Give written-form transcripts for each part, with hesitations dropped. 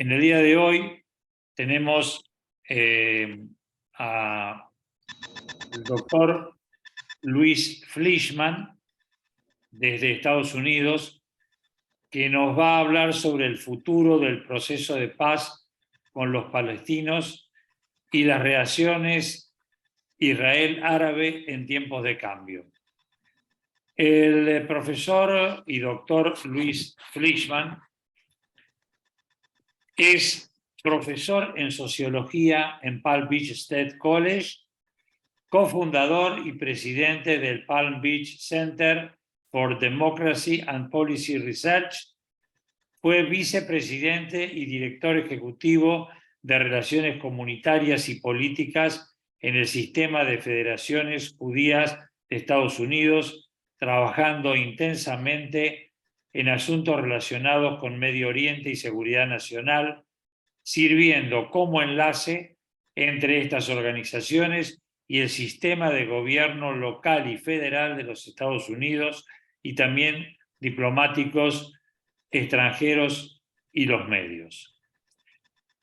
En el día de hoy tenemos al doctor Luis Fleischmann desde Estados Unidos, que nos va a hablar sobre el futuro del proceso de paz con los palestinos y las relaciones Israel-árabe en tiempos de cambio. El profesor y doctor Luis Fleischmann es profesor en sociología en Palm Beach State College, cofundador y presidente del Palm Beach Center for Democracy and Policy Research. Fue vicepresidente y director ejecutivo de Relaciones Comunitarias y Políticas en el Sistema de Federaciones Judías de Estados Unidos, trabajando intensamente en asuntos relacionados con Medio Oriente y seguridad nacional, sirviendo como enlace entre estas organizaciones y el sistema de gobierno local y federal de los Estados Unidos, y también diplomáticos extranjeros y los medios.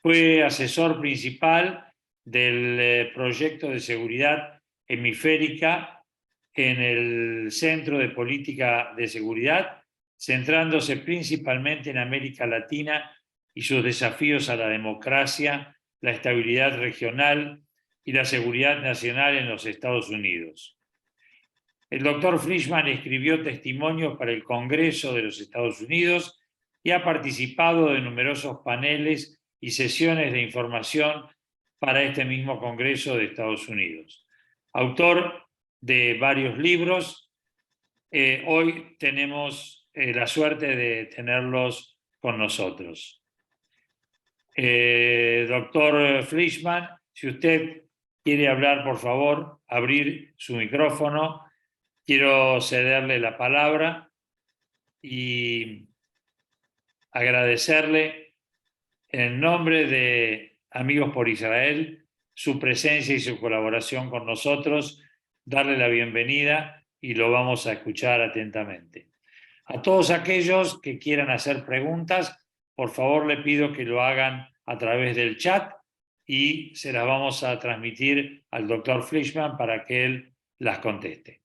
Fue asesor principal del proyecto de seguridad hemisférica en el Centro de Política de Seguridad, centrándose principalmente en América Latina y sus desafíos a la democracia, la estabilidad regional y la seguridad nacional en los Estados Unidos. El doctor Fleischmann escribió testimonios para el Congreso de los Estados Unidos y ha participado de numerosos paneles y sesiones de información para este mismo Congreso de Estados Unidos. Autor de varios libros, hoy tenemos la suerte de tenerlos con nosotros. Doctor Fleischmann, si usted quiere hablar, por favor, abrir su micrófono. Quiero cederle la palabra y agradecerle en el nombre de Amigos por Israel su presencia y su colaboración con nosotros, darle la bienvenida y lo vamos a escuchar atentamente. A todos aquellos que quieran hacer preguntas, por favor le pido que lo hagan a través del chat y se las vamos a transmitir al doctor Fleischmann para que él las conteste.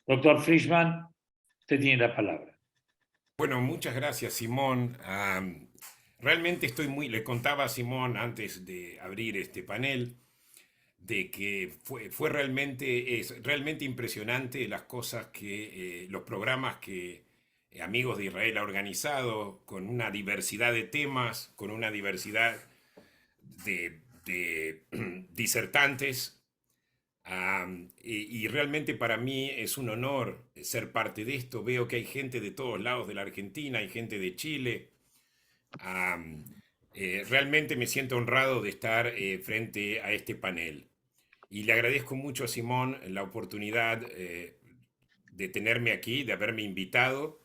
Doctor Fleischmann, usted tiene la palabra. Bueno, muchas gracias, Simón. Realmente le contaba a Simón antes de abrir este panel, de que es realmente impresionante las cosas los programas que Amigos de Israel ha organizado, con una diversidad de temas, con una diversidad de disertantes. Y realmente para mí es un honor ser parte de esto. Veo que hay gente de todos lados de la Argentina, hay gente de Chile. Am, Realmente me siento honrado de estar frente a este panel. Y le agradezco mucho a Simón la oportunidad de tenerme aquí, de haberme invitado.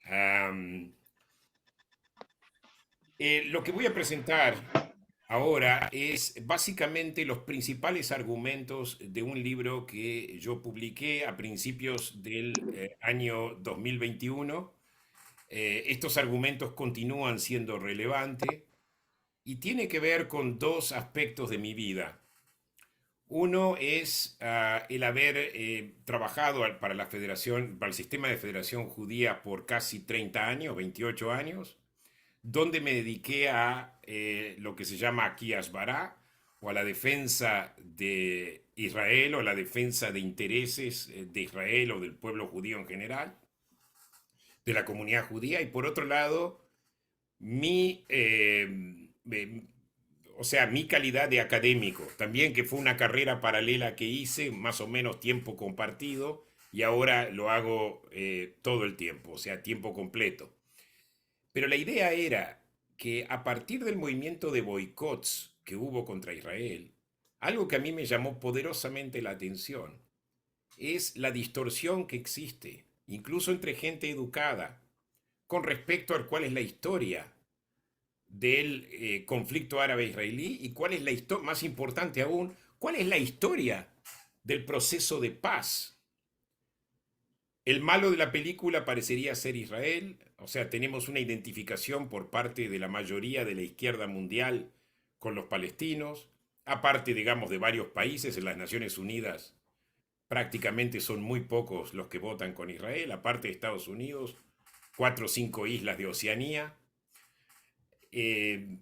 Am, lo que voy a presentar ahora es básicamente los principales argumentos de un libro que yo publiqué a principios del año 2021. Estos argumentos continúan siendo relevantes y tiene que ver con dos aspectos de mi vida. Uno es el haber trabajado para la Federación, para el sistema de Federación Judía por casi 30 años, 28 años, donde me dediqué a lo que se llama aquí Asbará, o a la defensa de Israel, o a la defensa de intereses de Israel o del pueblo judío en general, de la comunidad judía. Y por otro lado, mi, mi calidad de académico, también, que fue una carrera paralela que hice, más o menos tiempo compartido, y ahora lo hago todo el tiempo, o sea, tiempo completo. Pero la idea era que a partir del movimiento de boicots que hubo contra Israel, algo que a mí me llamó poderosamente la atención es la distorsión que existe, incluso entre gente educada, con respecto a cuál es la historia del conflicto árabe-israelí y cuál es la historia, más importante aún, cuál es la historia del proceso de paz El malo de la película parecería ser Israel, o sea, tenemos una identificación por parte de la mayoría de la izquierda mundial con los palestinos, aparte, digamos, de varios países en las Naciones Unidas. Prácticamente son muy pocos los que votan con Israel, aparte de Estados Unidos, 4 o 5 islas de Oceanía. Eh,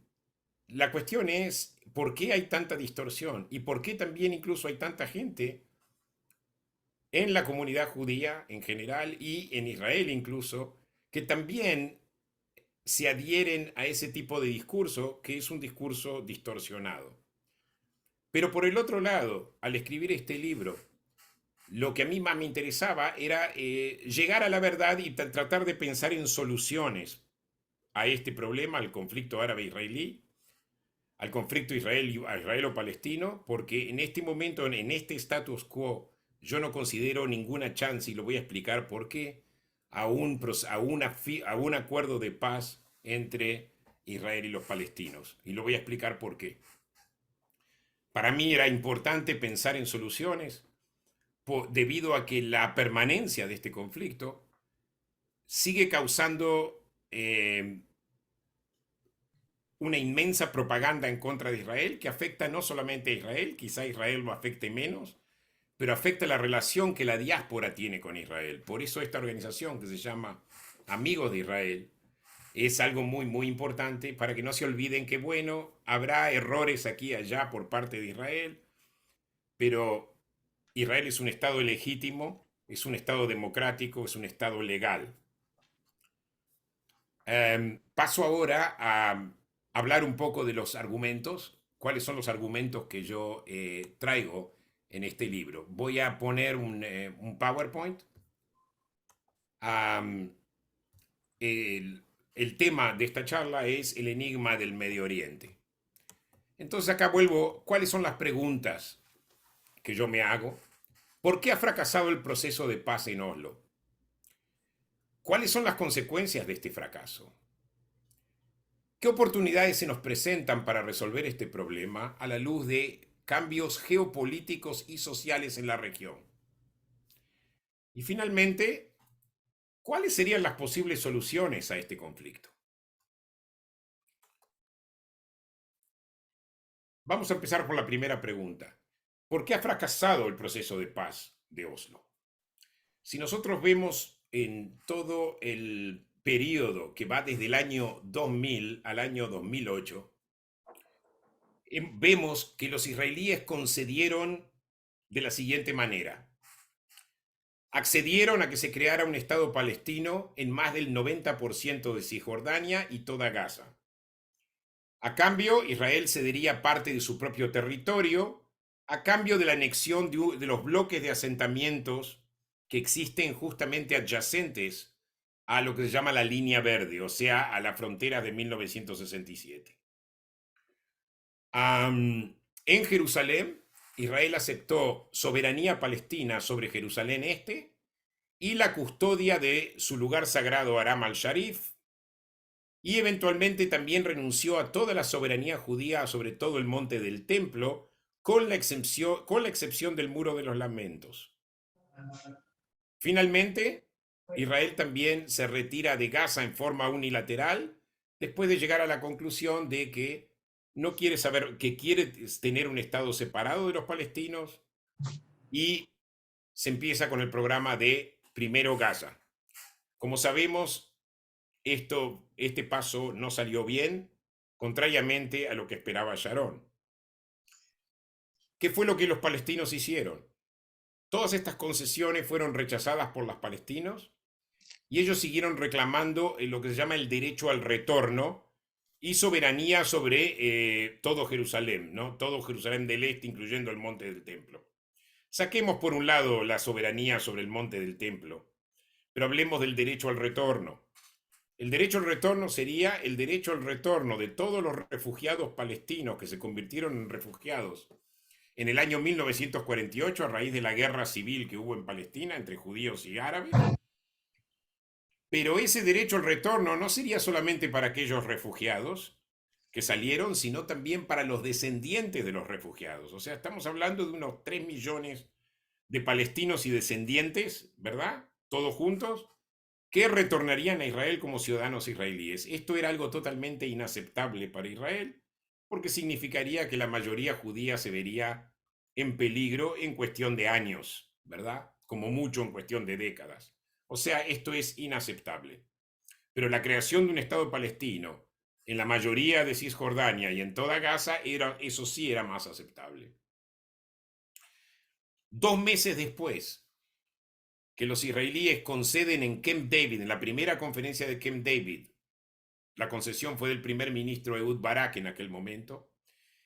la cuestión es, ¿por qué hay tanta distorsión? ¿Y por qué también incluso hay tanta gente en la comunidad judía en general y en Israel incluso, que también se adhieren a ese tipo de discurso, que es un discurso distorsionado? Pero por el otro lado, al escribir este libro, lo que a mí más me interesaba era llegar a la verdad y tratar de pensar en soluciones a este problema, al conflicto árabe-israelí, al conflicto israelo-palestino, porque en este momento, en este status quo, yo no considero ninguna chance, y lo voy a explicar por qué, a un acuerdo de paz entre Israel y los palestinos. Y lo voy a explicar por qué. Para mí era importante pensar en soluciones debido a que la permanencia de este conflicto sigue causando una inmensa propaganda en contra de Israel que afecta no solamente a Israel, quizá Israel lo afecte menos, pero afecta la relación que la diáspora tiene con Israel. Por eso esta organización que se llama Amigos de Israel es algo muy, muy importante para que no se olviden que, bueno, habrá errores aquí y allá por parte de Israel, pero Israel es un Estado legítimo, es un Estado democrático, es un Estado legal. Paso ahora a hablar un poco de los argumentos. ¿Cuáles son los argumentos que yo traigo en este libro? Voy a poner un PowerPoint. Am, el tema de esta charla es el enigma del Medio Oriente. Entonces acá vuelvo, ¿cuáles son las preguntas que yo me hago? ¿Por qué ha fracasado el proceso de paz en Oslo? ¿Cuáles son las consecuencias de este fracaso? ¿Qué oportunidades se nos presentan para resolver este problema a la luz de cambios geopolíticos y sociales en la región? Y finalmente, ¿cuáles serían las posibles soluciones a este conflicto? Vamos a empezar por la primera pregunta. ¿Por qué ha fracasado el proceso de paz de Oslo? Si nosotros vemos en todo el periodo que va desde el año 2000 al año 2008, vemos que los israelíes concedieron de la siguiente manera. Accedieron a que se creara un Estado palestino en más del 90% de Cisjordania y toda Gaza. A cambio, Israel cedería parte de su propio territorio a cambio de la anexión de los bloques de asentamientos que existen justamente adyacentes a lo que se llama la línea verde, o sea, a la frontera de 1967. En Jerusalén, Israel aceptó soberanía palestina sobre Jerusalén Este y la custodia de su lugar sagrado Aram al-Sharif, y eventualmente también renunció a toda la soberanía judía sobre todo el monte del Templo, con la excepción del Muro de los Lamentos. Finalmente, Israel también se retira de Gaza en forma unilateral, después de llegar a la conclusión de que no quiere saber, que quiere tener un Estado separado de los palestinos, y se empieza con el programa de Primero Gaza. Como sabemos, este paso no salió bien, contrariamente a lo que esperaba Sharon. ¿Qué fue lo que los palestinos hicieron? Todas estas concesiones fueron rechazadas por los palestinos y ellos siguieron reclamando lo que se llama el derecho al retorno y soberanía sobre todo Jerusalén, ¿no? Todo Jerusalén del Este, incluyendo el Monte del Templo. Saquemos por un lado la soberanía sobre el Monte del Templo, pero hablemos del derecho al retorno. El derecho al retorno sería el derecho al retorno de todos los refugiados palestinos que se convirtieron en refugiados en el año 1948 a raíz de la guerra civil que hubo en Palestina entre judíos y árabes. Pero ese derecho al retorno no sería solamente para aquellos refugiados que salieron, sino también para los descendientes de los refugiados. O sea, estamos hablando de unos 3 millones de palestinos y descendientes, ¿verdad? todos juntos, que retornarían a Israel como ciudadanos israelíes. Esto era algo totalmente inaceptable para Israel, porque significaría que la mayoría judía se vería en peligro en cuestión de años, ¿verdad? Como mucho en cuestión de décadas. O sea, esto es inaceptable. Pero la creación de un Estado palestino en la mayoría de Cisjordania y en toda Gaza, eso sí era más aceptable. 2 meses después que los israelíes conceden en Camp David, en la primera conferencia de Camp David, la concesión fue del primer ministro Ehud Barak en aquel momento,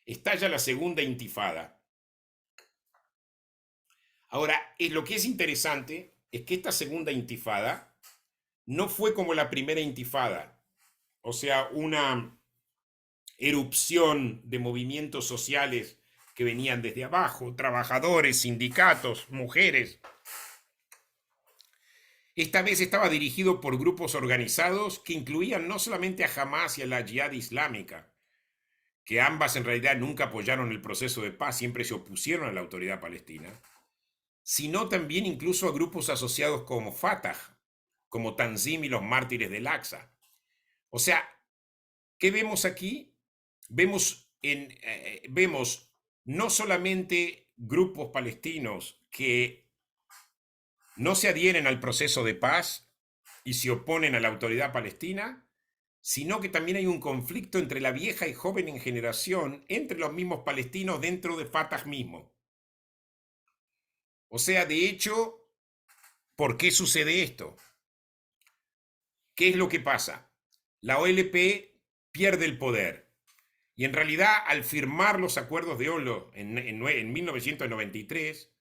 estalla la segunda intifada. Ahora, lo que es interesante es que esta segunda intifada no fue como la primera intifada, o sea, una erupción de movimientos sociales que venían desde abajo, trabajadores, sindicatos, mujeres. Esta vez estaba dirigido por grupos organizados que incluían no solamente a Hamas y a la Jihad Islámica, que ambas en realidad nunca apoyaron el proceso de paz, siempre se opusieron a la autoridad palestina, sino también incluso a grupos asociados como Fatah, como Tanzim y los mártires del Aqsa. O sea, ¿qué vemos aquí? Vemos no solamente grupos palestinos que no se adhieren al proceso de paz y se oponen a la autoridad palestina, sino que también hay un conflicto entre la vieja y joven en generación, entre los mismos palestinos dentro de Fatah mismo. O sea, de hecho, ¿por qué sucede esto? ¿Qué es lo que pasa? La OLP pierde el poder. Y en realidad, al firmar los acuerdos de Oslo en 1993,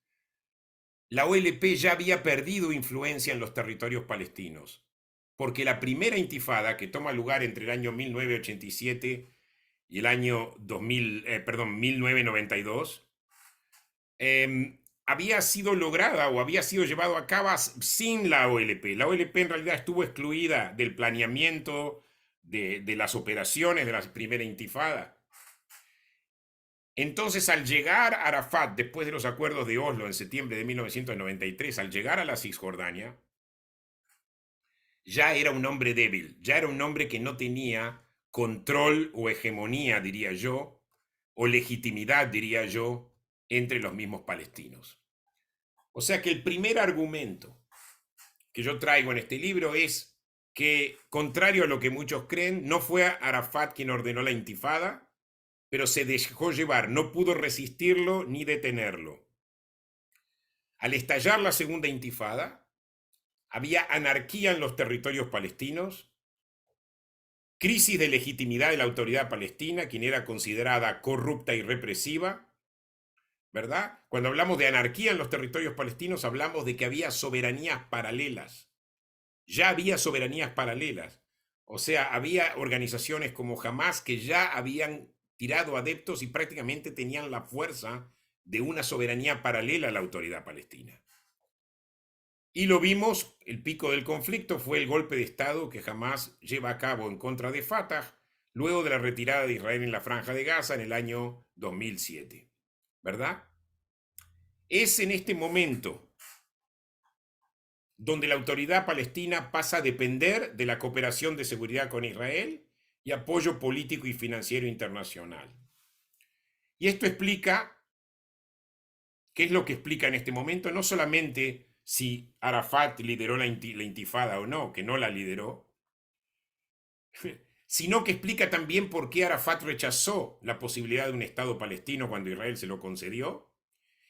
la OLP ya había perdido influencia en los territorios palestinos, porque la primera intifada, que toma lugar entre el año 1987 y el año 1992, había sido lograda o había sido llevado a cabo sin la OLP. La OLP en realidad estuvo excluida del planeamiento de las operaciones de la primera intifada. Entonces, al llegar Arafat, después de los acuerdos de Oslo en septiembre de 1993, al llegar a la Cisjordania, ya era un hombre débil, ya era un hombre que no tenía control o hegemonía, diría yo, o legitimidad, diría yo, entre los mismos palestinos. O sea que el primer argumento que yo traigo en este libro es que, contrario a lo que muchos creen, no fue Arafat quien ordenó la intifada, pero se dejó llevar, no pudo resistirlo ni detenerlo. Al estallar la segunda intifada, había anarquía en los territorios palestinos, crisis de legitimidad de la autoridad palestina, quien era considerada corrupta y represiva, ¿verdad? Cuando hablamos de anarquía en los territorios palestinos, hablamos de que había soberanías paralelas. Ya había soberanías paralelas. O sea, había organizaciones como Hamas que ya habían tirado adeptos y prácticamente tenían la fuerza de una soberanía paralela a la autoridad palestina. Y lo vimos, el pico del conflicto fue el golpe de Estado que Hamas lleva a cabo en contra de Fatah luego de la retirada de Israel en la Franja de Gaza en el año 2007, ¿verdad? Es en este momento donde la autoridad palestina pasa a depender de la cooperación de seguridad con Israel y apoyo político y financiero internacional. Y esto explica, ¿qué es lo que explica en este momento? No solamente si Arafat lideró la intifada o no, que no la lideró, sino que explica también por qué Arafat rechazó la posibilidad de un Estado palestino cuando Israel se lo concedió,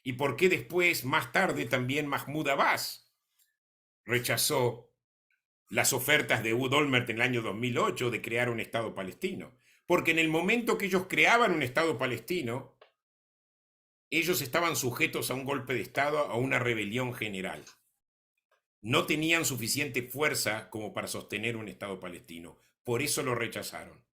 y por qué después, más tarde, también Mahmoud Abbas rechazó las ofertas de Ehud Olmert en el año 2008 de crear un Estado palestino. Porque en el momento que ellos creaban un Estado palestino, ellos estaban sujetos a un golpe de Estado, a una rebelión general. No tenían suficiente fuerza como para sostener un Estado palestino. Por eso lo rechazaron.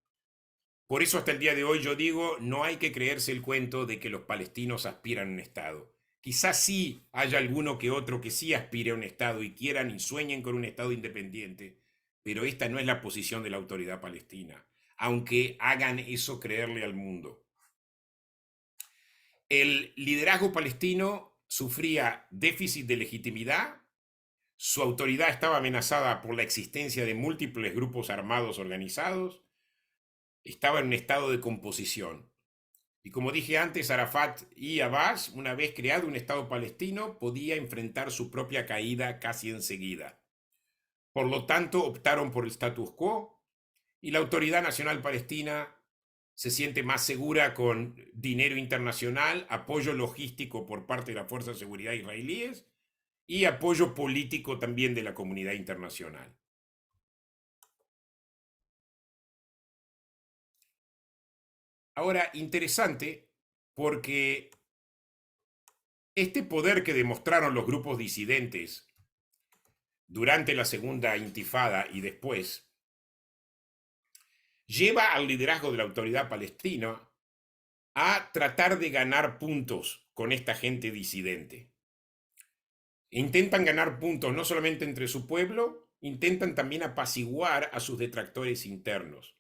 Por eso hasta el día de hoy yo digo, no hay que creerse el cuento de que los palestinos aspiran a un Estado. Quizás sí haya alguno que otro que sí aspire a un Estado y quieran y sueñen con un Estado independiente, pero esta no es la posición de la autoridad palestina, aunque hagan eso creerle al mundo. El liderazgo palestino sufría déficit de legitimidad, su autoridad estaba amenazada por la existencia de múltiples grupos armados organizados, estaba en un estado de composición. Y como dije antes, Arafat y Abbas, una vez creado un Estado palestino, podía enfrentar su propia caída casi enseguida. Por lo tanto, optaron por el status quo y la Autoridad Nacional Palestina se siente más segura con dinero internacional, apoyo logístico por parte de las fuerzas de seguridad israelíes y apoyo político también de la comunidad internacional. Ahora, interesante, porque este poder que demostraron los grupos disidentes durante la segunda intifada y después, lleva al liderazgo de la autoridad palestina a tratar de ganar puntos con esta gente disidente. Intentan ganar puntos no solamente entre su pueblo, intentan también apaciguar a sus detractores internos.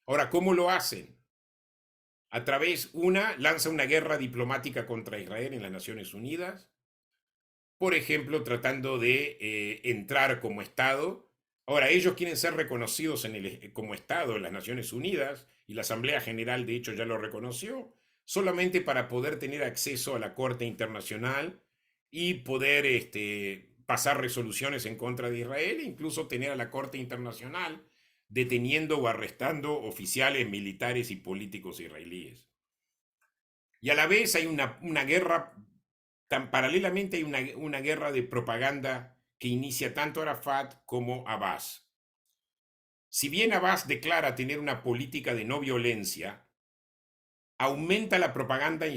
Ahora, ¿cómo lo hacen? A través, lanza una guerra diplomática contra Israel en las Naciones Unidas, por ejemplo, tratando de entrar como Estado. Ahora, ellos quieren ser reconocidos como Estado en las Naciones Unidas, y la Asamblea General, de hecho, ya lo reconoció, solamente para poder tener acceso a la Corte Internacional y poder pasar resoluciones en contra de Israel, e incluso tener a la Corte Internacional deteniendo o arrestando oficiales militares y políticos israelíes. Y a la vez hay una guerra, paralelamente hay una guerra de propaganda que inicia tanto Arafat como Abbas. Si bien Abbas declara tener una política de no violencia, aumenta la propaganda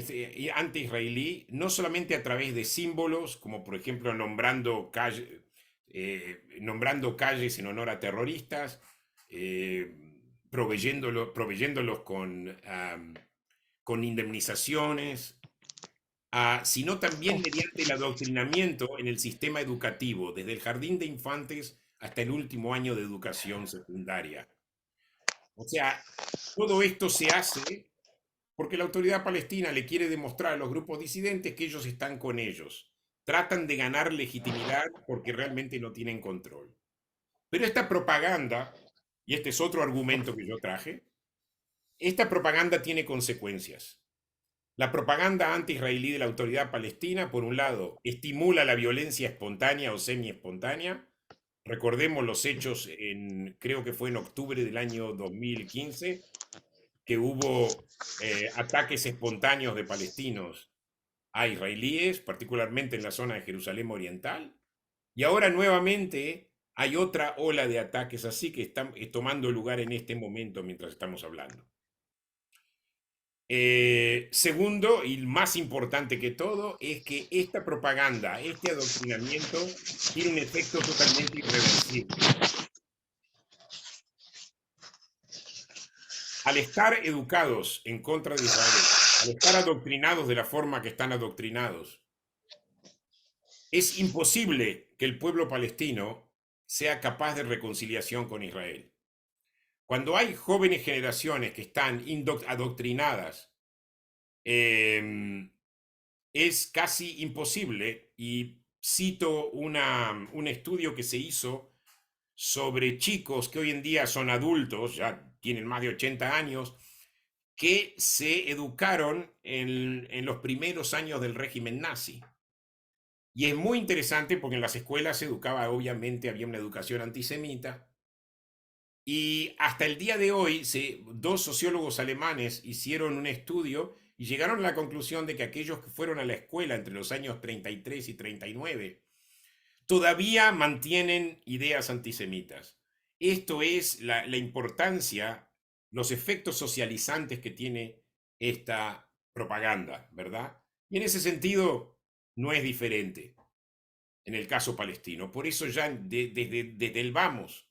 anti-israelí no solamente a través de símbolos, como por ejemplo nombrando calles en honor a terroristas, proveyéndolos con indemnizaciones, sino también mediante el adoctrinamiento en el sistema educativo, desde el jardín de infantes hasta el último año de educación secundaria. O sea, todo esto se hace porque la autoridad palestina le quiere demostrar a los grupos disidentes que ellos están con ellos. Tratan de ganar legitimidad porque realmente no tienen control. Pero esta propaganda, y este es otro argumento que yo traje, esta propaganda tiene consecuencias. La propaganda anti-israelí de la autoridad palestina, por un lado, estimula la violencia espontánea o semi-espontánea. Recordemos los hechos, creo que fue en octubre del año 2015, que hubo ataques espontáneos de palestinos a israelíes, particularmente en la zona de Jerusalén Oriental. Y ahora nuevamente hay otra ola de ataques así que están tomando lugar en este momento mientras estamos hablando. Segundo, y más importante que todo, es que esta propaganda, este adoctrinamiento, tiene un efecto totalmente irreversible. Al estar educados en contra de Israel, al estar adoctrinados de la forma que están adoctrinados, es imposible que el pueblo palestino sea capaz de reconciliación con Israel. Cuando hay jóvenes generaciones que están adoctrinadas, es casi imposible, y cito un estudio que se hizo sobre chicos que hoy en día son adultos, ya tienen más de 80 años, que se educaron en los primeros años del régimen nazi. Y es muy interesante porque en las escuelas se educaba, obviamente, había una educación antisemita. Y hasta el día de hoy, dos sociólogos alemanes hicieron un estudio y llegaron a la conclusión de que aquellos que fueron a la escuela entre los años 33 y 39 todavía mantienen ideas antisemitas. Esto es la importancia, los efectos socializantes que tiene esta propaganda, ¿verdad? Y en ese sentido no es diferente en el caso palestino. Por eso ya desde el vamos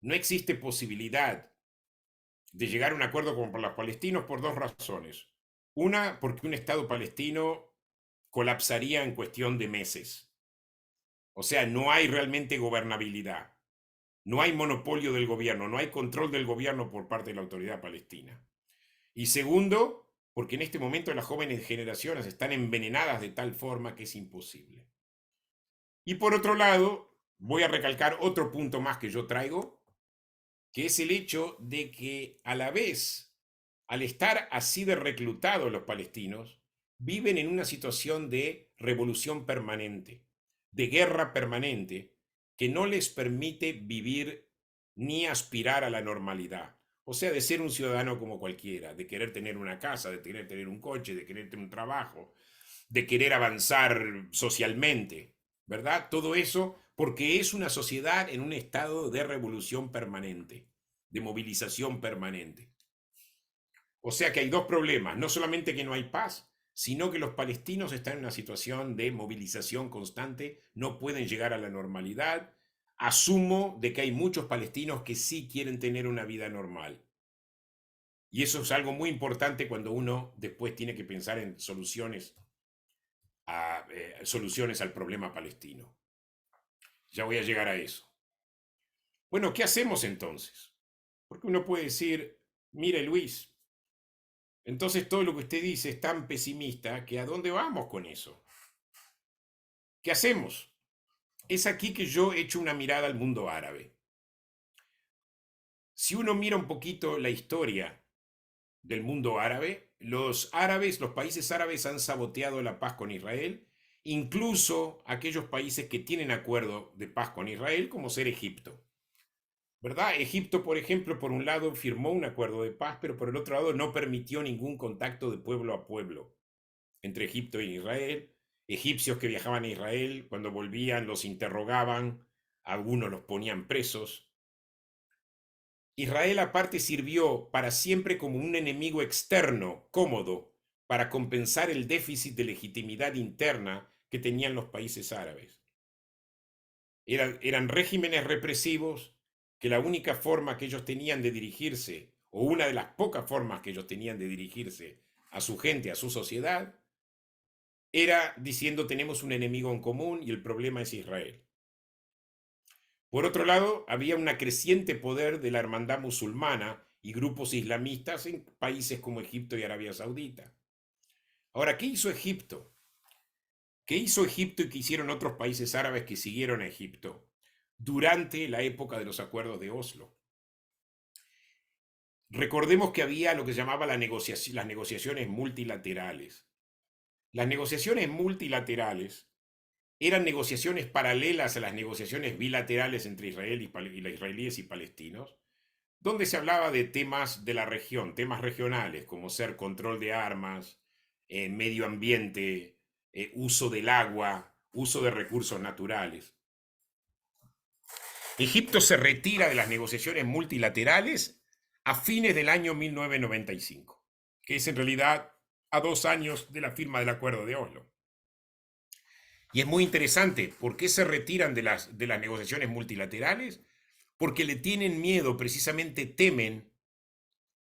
no existe posibilidad de llegar a un acuerdo con los palestinos por dos razones. Una, porque un Estado palestino colapsaría en cuestión de meses. O sea, no hay realmente gobernabilidad. No hay monopolio del gobierno, no hay control del gobierno por parte de la autoridad palestina. Y segundo, porque en este momento las jóvenes generaciones están envenenadas de tal forma que es imposible. Y por otro lado, voy a recalcar otro punto más que yo traigo, que es el hecho de que a la vez, al estar así de reclutados los palestinos, viven en una situación de revolución permanente, de guerra permanente, que no les permite vivir ni aspirar a la normalidad. O sea, de ser un ciudadano como cualquiera, de querer tener una casa, de querer tener un coche, de querer tener un trabajo, de querer avanzar socialmente, ¿verdad? Todo eso porque es una sociedad en un estado de revolución permanente, de movilización permanente. O sea que hay dos problemas, no solamente que no hay paz, sino que los palestinos están en una situación de movilización constante, no pueden llegar a la normalidad. Asumo de que hay muchos palestinos que sí quieren tener una vida normal. Y eso es algo muy importante cuando uno después tiene que pensar en soluciones al problema palestino. Ya voy a llegar a eso. Bueno, ¿qué hacemos entonces? Porque uno puede decir, mire Luis, entonces todo lo que usted dice es tan pesimista que ¿a dónde vamos con eso? ¿Qué hacemos? Es aquí que yo echo una mirada al mundo árabe. Si uno mira un poquito la historia del mundo árabe, los árabes, los países árabes han saboteado la paz con Israel, incluso aquellos países que tienen acuerdo de paz con Israel, como ser Egipto. ¿Verdad? Egipto, por ejemplo, por un lado firmó un acuerdo de paz, pero por el otro lado no permitió ningún contacto de pueblo a pueblo entre Egipto y Israel. Egipcios que viajaban a Israel, cuando volvían los interrogaban, algunos los ponían presos. Israel aparte sirvió para siempre como un enemigo externo, cómodo, para compensar el déficit de legitimidad interna que tenían los países árabes. Eran regímenes represivos que la única forma que ellos tenían de dirigirse, o una de las pocas formas que ellos tenían de dirigirse a su gente, a su sociedad, era diciendo tenemos un enemigo en común y el problema es Israel. Por otro lado, había un creciente poder de la hermandad musulmana y grupos islamistas en países como Egipto y Arabia Saudita. Ahora, ¿qué hizo Egipto? ¿Qué hizo Egipto y qué hicieron otros países árabes que siguieron a Egipto durante la época de los acuerdos de Oslo? Recordemos que había lo que se llamaba las negociaciones multilaterales. Las negociaciones multilaterales eran negociaciones paralelas a las negociaciones bilaterales entre israelíes y palestinos, donde se hablaba de temas de la región, temas regionales, como ser control de armas, medio ambiente, uso del agua, uso de recursos naturales. Egipto se retira de las negociaciones multilaterales a fines del año 1995, que es en realidad a 2 años de la firma del Acuerdo de Oslo. Y es muy interesante, ¿por qué se retiran de las negociaciones multilaterales? Porque le tienen miedo, precisamente temen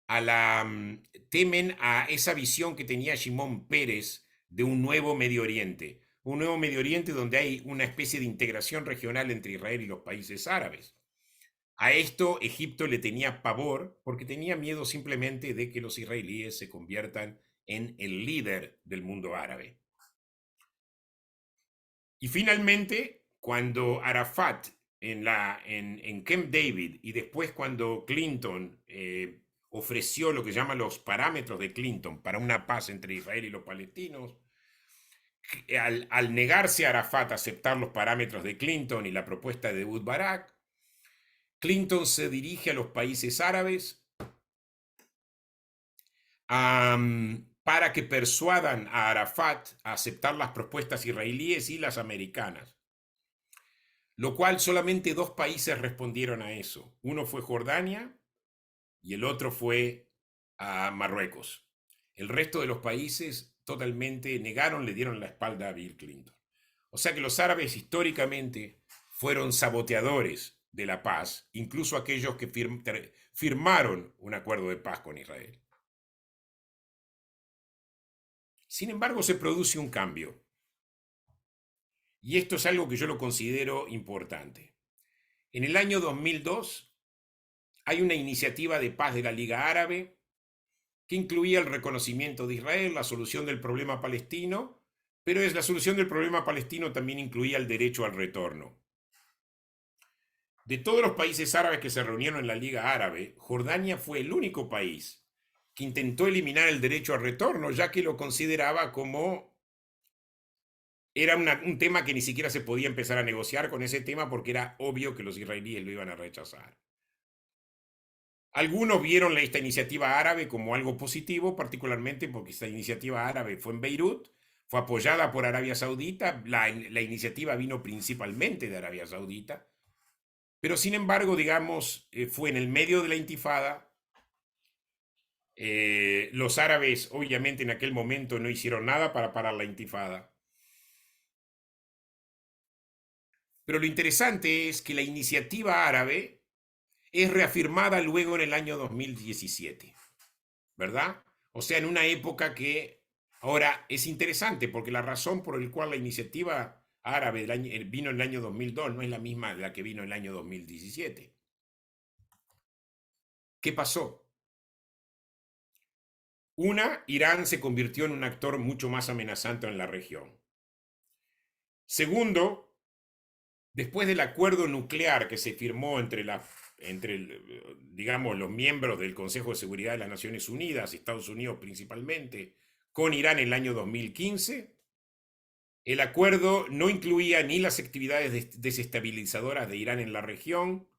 a esa visión que tenía Shimon Peres de un nuevo Medio Oriente. Un nuevo Medio Oriente donde hay una especie de integración regional entre Israel y los países árabes. A esto Egipto le tenía pavor porque tenía miedo simplemente de que los israelíes se conviertan en el líder del mundo árabe. Y finalmente, cuando Arafat en Camp David y después cuando Clinton ofreció lo que llaman los parámetros de Clinton para una paz entre Israel y los palestinos, al negarse Arafat a aceptar los parámetros de Clinton y la propuesta de Ehud Barak, Clinton se dirige a los países árabes para que persuadan a Arafat a aceptar las propuestas israelíes y las americanas. Lo cual solamente 2 países respondieron a eso. Uno fue Jordania y el otro fue a Marruecos. El resto de los países totalmente negaron, le dieron la espalda a Bill Clinton. O sea que los árabes históricamente fueron saboteadores de la paz, incluso aquellos que firmaron un acuerdo de paz con Israel. Sin embargo, se produce un cambio. Y esto es algo que yo lo considero importante. En el año 2002 hay una iniciativa de paz de la Liga Árabe que incluía el reconocimiento de Israel, la solución del problema palestino, pero la solución del problema palestino también incluía el derecho al retorno. De todos los países árabes que se reunieron en la Liga Árabe, Jordania fue el único país que intentó eliminar el derecho al retorno, ya que lo consideraba como era un tema que ni siquiera se podía empezar a negociar con ese tema porque era obvio que los israelíes lo iban a rechazar. Algunos vieron esta iniciativa árabe como algo positivo, particularmente porque esta iniciativa árabe fue en Beirut, fue apoyada por Arabia Saudita, la iniciativa vino principalmente de Arabia Saudita, pero sin embargo, digamos, fue en el medio de la intifada. Los árabes, obviamente, en aquel momento no hicieron nada para parar la intifada. Pero lo interesante es que la iniciativa árabe es reafirmada luego en el año 2017, ¿verdad? O sea, en una época que ahora es interesante porque la razón por la cual la iniciativa árabe vino en el año 2002 no es la misma de la que vino en el año 2017. ¿Qué pasó? Una, Irán se convirtió en un actor mucho más amenazante en la región. Segundo, después del acuerdo nuclear que se firmó digamos, los miembros del Consejo de Seguridad de las Naciones Unidas, Estados Unidos principalmente, con Irán en el año 2015, el acuerdo no incluía ni las actividades desestabilizadoras de Irán en la región,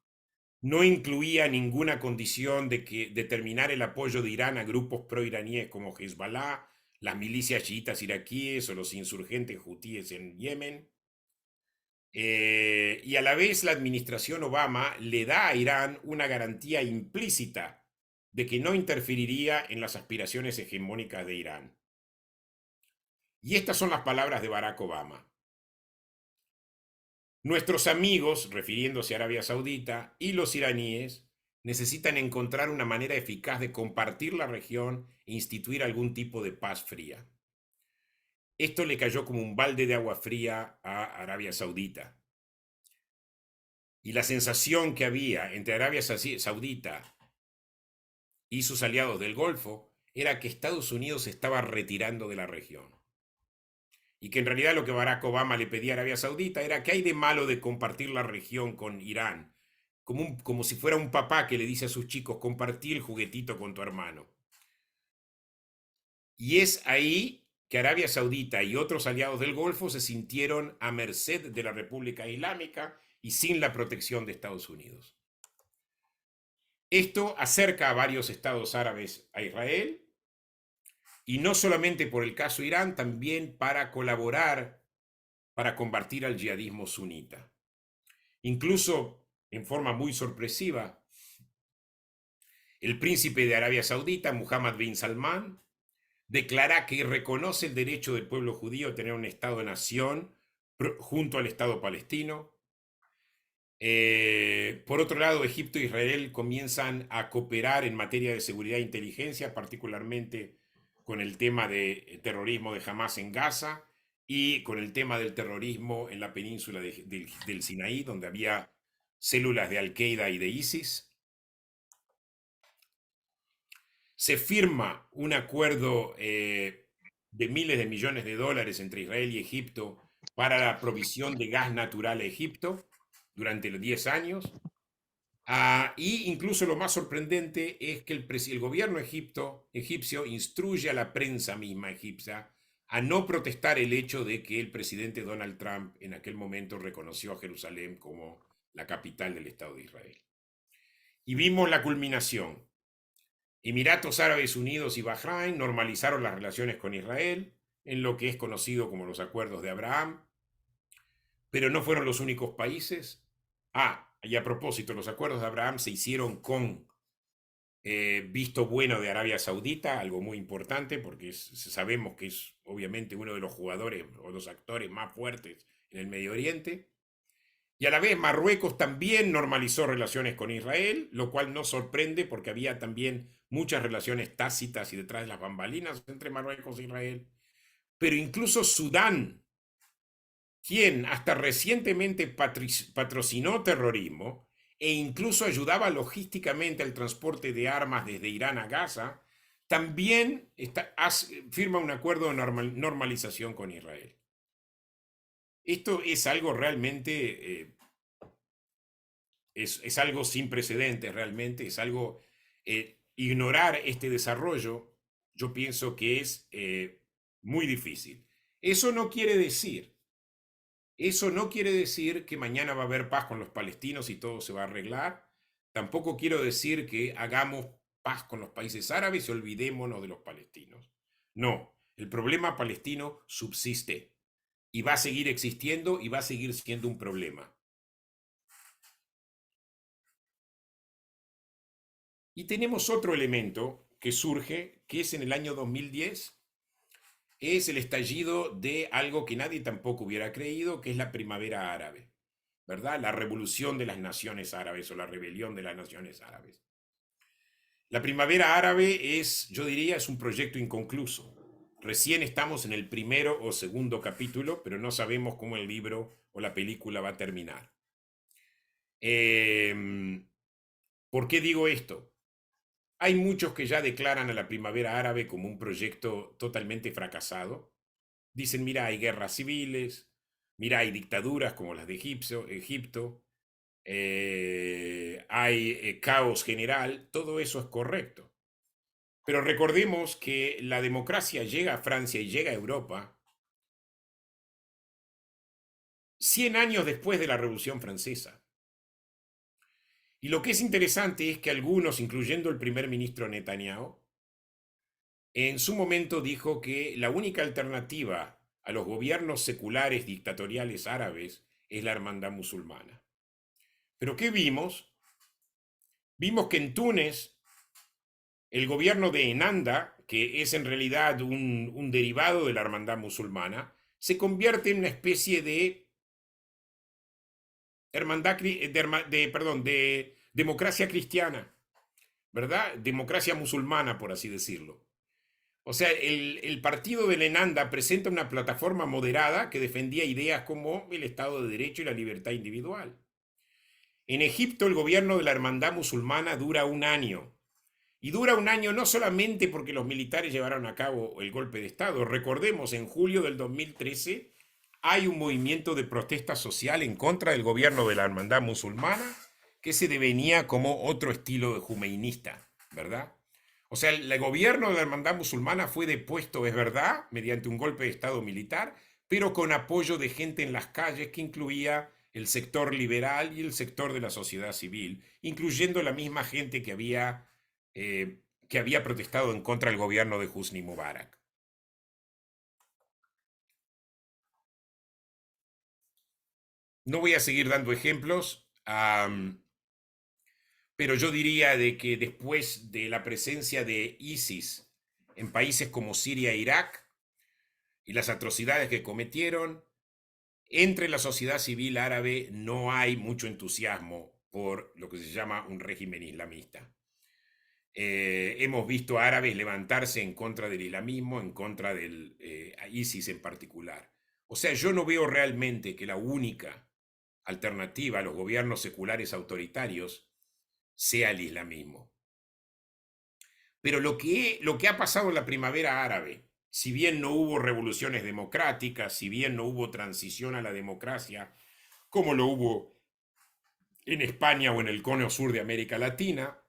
no incluía ninguna condición de terminar el apoyo de Irán a grupos proiraníes como Hezbollah, las milicias chiitas iraquíes o los insurgentes hutíes en Yemen. Y a la vez la administración Obama le da a Irán una garantía implícita de que no interferiría en las aspiraciones hegemónicas de Irán. Y estas son las palabras de Barack Obama. Nuestros amigos, refiriéndose a Arabia Saudita, y los iraníes necesitan encontrar una manera eficaz de compartir la región e instituir algún tipo de paz fría. Esto le cayó como un balde de agua fría a Arabia Saudita. Y la sensación que había entre Arabia Saudita y sus aliados del Golfo era que Estados Unidos se estaba retirando de la región. Y que en realidad lo que Barack Obama le pedía a Arabia Saudita era que hay de malo de compartir la región con Irán, como si fuera un papá que le dice a sus chicos, compartí el juguetito con tu hermano. Y es ahí que Arabia Saudita y otros aliados del Golfo se sintieron a merced de la República Islámica y sin la protección de Estados Unidos. Esto acerca a varios estados árabes a Israel, y no solamente por el caso Irán, también para colaborar para combatir al yihadismo sunita. Incluso, en forma muy sorpresiva, el príncipe de Arabia Saudita, Mohammed bin Salman, declara que reconoce el derecho del pueblo judío a tener un Estado-nación junto al Estado palestino. Por otro lado, Egipto e Israel comienzan a cooperar en materia de seguridad e inteligencia, particularmente con el tema de terrorismo de Hamas en Gaza y con el tema del terrorismo en la península del Sinaí, donde había células de Al-Qaeda y de ISIS. Se firma un acuerdo de miles de millones de dólares entre Israel y Egipto para la provisión de gas natural a Egipto durante los 10 años. Y incluso lo más sorprendente es que el gobierno egipcio instruye a la prensa misma egipcia a no protestar el hecho de que el presidente Donald Trump en aquel momento reconoció a Jerusalén como la capital del Estado de Israel. Y vimos la culminación. Emiratos Árabes Unidos y Bahrein normalizaron las relaciones con Israel en lo que es conocido como los Acuerdos de Abraham, pero no fueron los únicos países. Y a propósito, los acuerdos de Abraham se hicieron con visto bueno de Arabia Saudita, algo muy importante porque sabemos que es obviamente uno de los jugadores o los actores más fuertes en el Medio Oriente. Y a la vez Marruecos también normalizó relaciones con Israel, lo cual no sorprende porque había también muchas relaciones tácitas y detrás de las bambalinas entre Marruecos e Israel. Pero incluso Sudán, quien hasta recientemente patrocinó terrorismo e incluso ayudaba logísticamente al transporte de armas desde Irán a Gaza, también firma un acuerdo de normalización con Israel. Esto es algo realmente es algo sin precedentes realmente, es algo, ignorar este desarrollo, yo pienso que es muy difícil. Eso no quiere decir, eso no quiere decir que mañana va a haber paz con los palestinos y todo se va a arreglar. Tampoco quiero decir que hagamos paz con los países árabes y olvidémonos de los palestinos. No, el problema palestino subsiste y va a seguir existiendo y va a seguir siendo un problema. Y tenemos otro elemento que surge, que es en el año 2010, es el estallido de algo que nadie tampoco hubiera creído, que es la primavera árabe, ¿verdad? La revolución de las naciones árabes o la rebelión de las naciones árabes. La primavera árabe es, yo diría, es un proyecto inconcluso. Recién estamos en el primero o segundo capítulo, pero no sabemos cómo el libro o la película va a terminar. ¿Por qué digo esto? Hay muchos que ya declaran a la primavera árabe como un proyecto totalmente fracasado. Dicen, mira, hay guerras civiles, mira, hay dictaduras como las de Egipto, hay caos general, todo eso es correcto. Pero recordemos que la democracia llega a Francia y llega a Europa 100 años después de la Revolución Francesa. Y lo que es interesante es que algunos, incluyendo el primer ministro Netanyahu, en su momento dijo que la única alternativa a los gobiernos seculares dictatoriales árabes es la hermandad musulmana. Pero ¿qué vimos? Vimos que en Túnez el gobierno de Ennahda, que es en realidad un derivado de la hermandad musulmana, se convierte en una especie de hermandad, de democracia cristiana, ¿verdad? Democracia musulmana, por así decirlo. O sea, el partido de Ennahda presenta una plataforma moderada que defendía ideas como el Estado de Derecho y la libertad individual. En Egipto, el gobierno de la hermandad musulmana dura un año. Y dura un año no solamente porque los militares llevaron a cabo el golpe de Estado. Recordemos, en julio del 2013 hay un movimiento de protesta social en contra del gobierno de la hermandad musulmana que se devenía como otro estilo de jumeinista, ¿verdad? O sea, el gobierno de la hermandad musulmana fue depuesto, es verdad, mediante un golpe de Estado militar, pero con apoyo de gente en las calles que incluía el sector liberal y el sector de la sociedad civil, incluyendo la misma gente que había protestado en contra del gobierno de Hosni Mubarak. No voy a seguir dando ejemplos, pero yo diría de que después de la presencia de ISIS en países como Siria e Irak y las atrocidades que cometieron, entre la sociedad civil árabe no hay mucho entusiasmo por lo que se llama un régimen islamista. Hemos visto árabes levantarse en contra del islamismo, en contra del ISIS en particular. O sea, yo no veo realmente que la única alternativa a los gobiernos seculares autoritarios sea el islamismo. Pero lo que ha pasado en la primavera árabe, si bien no hubo revoluciones democráticas, si bien no hubo transición a la democracia, como lo hubo en España o en el cono sur de América Latina,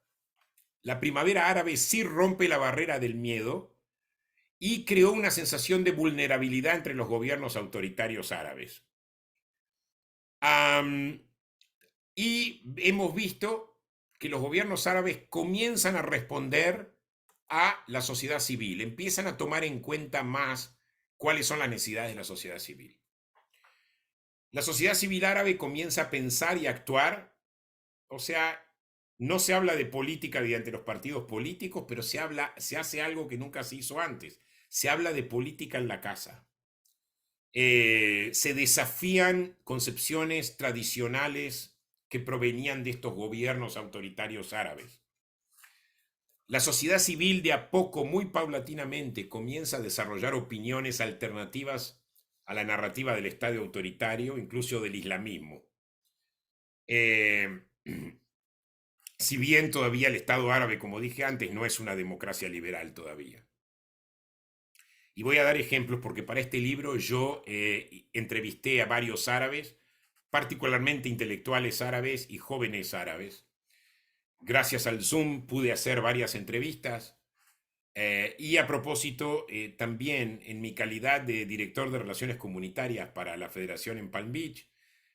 la primavera árabe sí rompe la barrera del miedo y creó una sensación de vulnerabilidad entre los gobiernos autoritarios árabes. Y hemos visto que los gobiernos árabes comienzan a responder a la sociedad civil, empiezan a tomar en cuenta más cuáles son las necesidades de la sociedad civil. La sociedad civil árabe comienza a pensar y actuar, o sea, no se habla de política mediante los partidos políticos, pero se hace algo que nunca se hizo antes. Se habla de política en la casa. Se desafían concepciones tradicionales que provenían de estos gobiernos autoritarios árabes. La sociedad civil de a poco, muy paulatinamente, comienza a desarrollar opiniones alternativas a la narrativa del Estado autoritario, incluso del islamismo. Si bien todavía el Estado árabe, como dije antes, no es una democracia liberal todavía. Y voy a dar ejemplos porque para este libro yo entrevisté a varios árabes particularmente intelectuales árabes y jóvenes árabes. Gracias al Zoom pude hacer varias entrevistas. Y a propósito, también en mi calidad de director de relaciones comunitarias para la Federación en Palm Beach,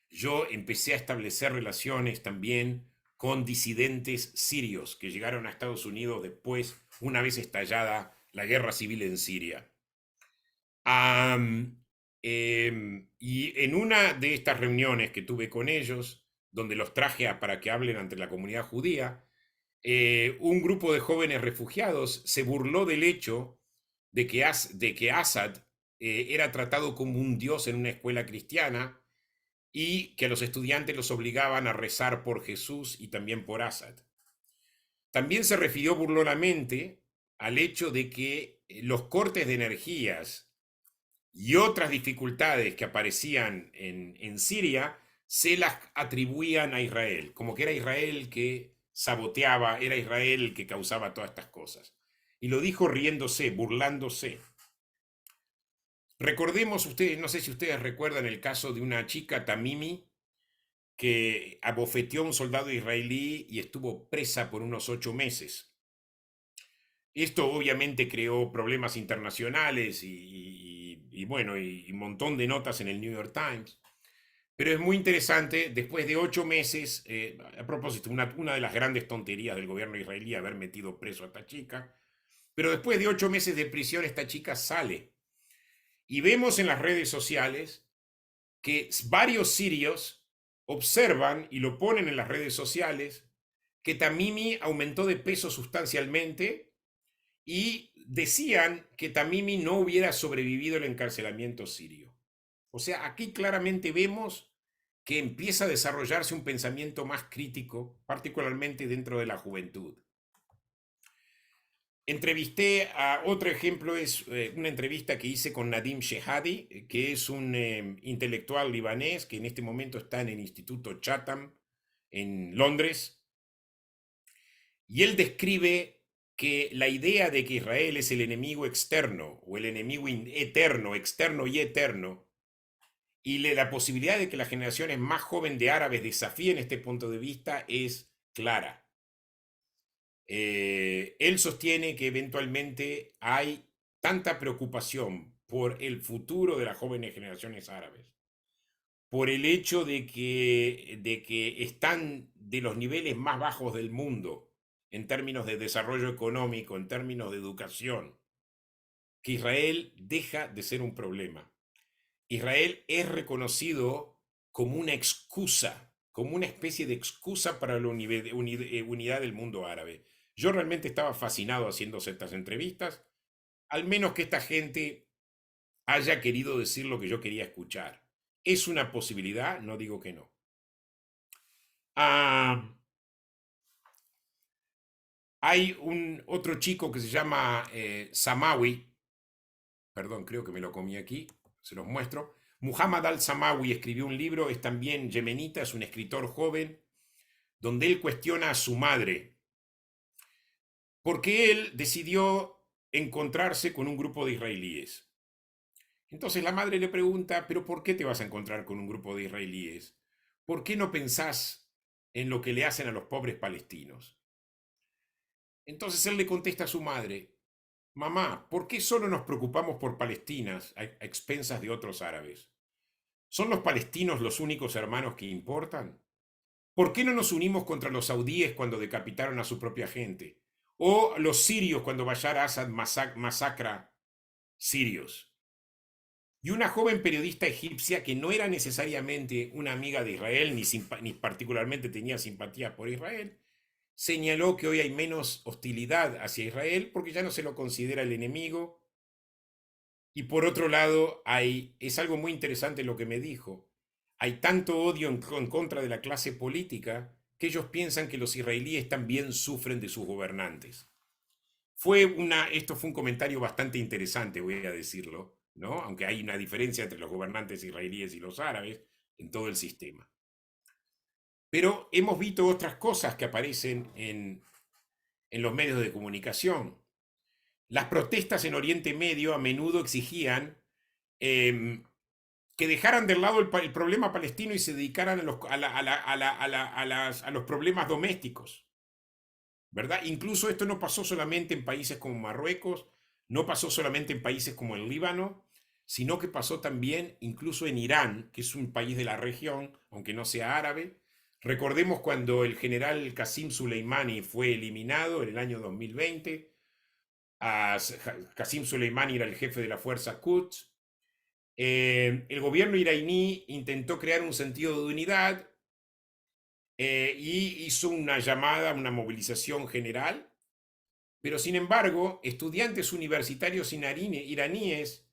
yo empecé a establecer relaciones también con disidentes sirios que llegaron a Estados Unidos después, una vez estallada la guerra civil en Siria. Y en una de estas reuniones que tuve con ellos, donde los traje para que hablen ante la comunidad judía, un grupo de jóvenes refugiados se burló del hecho de que Assad era tratado como un dios en una escuela cristiana y que a los estudiantes los obligaban a rezar por Jesús y también por Assad. También se refirió burlonamente al hecho de que los cortes de energías y otras dificultades que aparecían en Siria se las atribuían a Israel, como que era Israel que saboteaba, era Israel el que causaba todas estas cosas. Y lo dijo riéndose, burlándose. Recordemos ustedes, no sé si ustedes recuerdan el caso de una chica Tamimi que abofeteó a un soldado israelí y estuvo presa por unos 8 meses. Esto obviamente creó problemas internacionales y bueno, y un montón de notas en el New York Times. Pero es muy interesante, después de 8 meses, a propósito, una de las grandes tonterías del gobierno israelí haber metido preso a esta chica, pero después de 8 meses de prisión esta chica sale. Y vemos en las redes sociales que varios sirios observan y lo ponen en las redes sociales que Tamimi aumentó de peso sustancialmente y decían que Tamimi no hubiera sobrevivido el encarcelamiento sirio. O sea, aquí claramente vemos que empieza a desarrollarse un pensamiento más crítico, particularmente dentro de la juventud. Entrevisté a otro ejemplo, es una entrevista que hice con Nadim Shehadi, que es un intelectual libanés que en este momento está en el Instituto Chatham en Londres. Y él describe que la idea de que Israel es el enemigo externo o el enemigo eterno, externo y eterno, y la posibilidad de que las generaciones más jóvenes de árabes desafíen este punto de vista es clara. Él sostiene que eventualmente hay tanta preocupación por el futuro de las jóvenes generaciones árabes, por el hecho de que están de los niveles más bajos del mundo en términos de desarrollo económico, en términos de educación, que Israel deja de ser un problema. Israel es reconocido como una excusa, como una especie de excusa para la unidad del mundo árabe. Yo realmente estaba fascinado haciendo estas entrevistas, al menos que esta gente haya querido decir lo que yo quería escuchar. Es una posibilidad, no digo que no. Hay otro chico que se llama Samawi, perdón, creo que me lo comí aquí, se los muestro. Muhammad al-Samawi escribió un libro, es también yemenita, es un escritor joven, donde él cuestiona a su madre, porque él decidió encontrarse con un grupo de israelíes. Entonces la madre le pregunta, ¿pero por qué te vas a encontrar con un grupo de israelíes? ¿Por qué no pensás en lo que le hacen a los pobres palestinos? Entonces él le contesta a su madre, mamá, ¿por qué solo nos preocupamos por palestinas a expensas de otros árabes? ¿Son los palestinos los únicos hermanos que importan? ¿Por qué no nos unimos contra los saudíes cuando decapitaron a su propia gente? ¿O los sirios cuando Bashar Assad masacra sirios? Y una joven periodista egipcia que no era necesariamente una amiga de Israel, ni particularmente tenía simpatía por Israel, señaló que hoy hay menos hostilidad hacia Israel porque ya no se lo considera el enemigo. Y por otro lado, es algo muy interesante lo que me dijo. Hay tanto odio en contra de la clase política que ellos piensan que los israelíes también sufren de sus gobernantes. Esto fue un comentario bastante interesante, voy a decirlo, ¿no? Aunque hay una diferencia entre los gobernantes israelíes y los árabes en todo el sistema. Pero hemos visto otras cosas que aparecen en los medios de comunicación. Las protestas en Oriente Medio a menudo exigían que dejaran de lado el problema palestino y se dedicaran a los problemas domésticos, ¿verdad? Incluso esto no pasó solamente en países como Marruecos, no pasó solamente en países como el Líbano, sino que pasó también incluso en Irán, que es un país de la región, aunque no sea árabe. Recordemos cuando el general Qasem Soleimani fue eliminado en el año 2020. Qasem Soleimani era el jefe de la fuerza Quds. El gobierno iraní intentó crear un sentido de unidad y hizo una llamada, una movilización general, pero sin embargo, estudiantes universitarios iraníes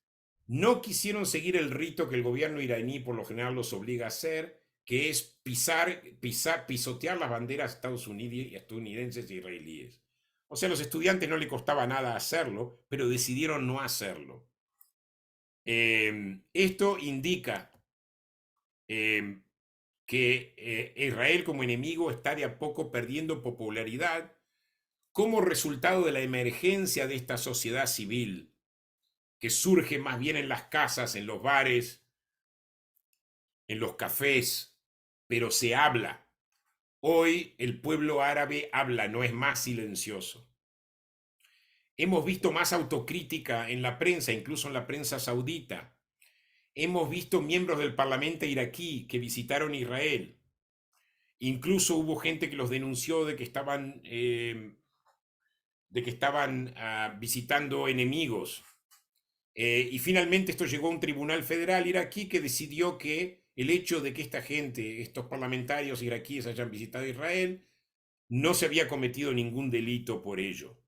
no quisieron seguir el rito que el gobierno iraní por lo general los obliga a hacer, que es pisotear las banderas estadounidenses e israelíes. O sea, a los estudiantes no les costaba nada hacerlo, pero decidieron no hacerlo. Esto indica que Israel como enemigo está de a poco perdiendo popularidad como resultado de la emergencia de esta sociedad civil que surge más bien en las casas, en los bares, en los cafés, pero se habla. Hoy el pueblo árabe habla, no es más silencioso. Hemos visto más autocrítica en la prensa, incluso en la prensa saudita. Hemos visto miembros del parlamento iraquí que visitaron Israel. Incluso hubo gente que los denunció de que estaban visitando enemigos. Y finalmente esto llegó a un tribunal federal iraquí que decidió que el hecho de que esta gente, estos parlamentarios iraquíes hayan visitado Israel, no se había cometido ningún delito por ello.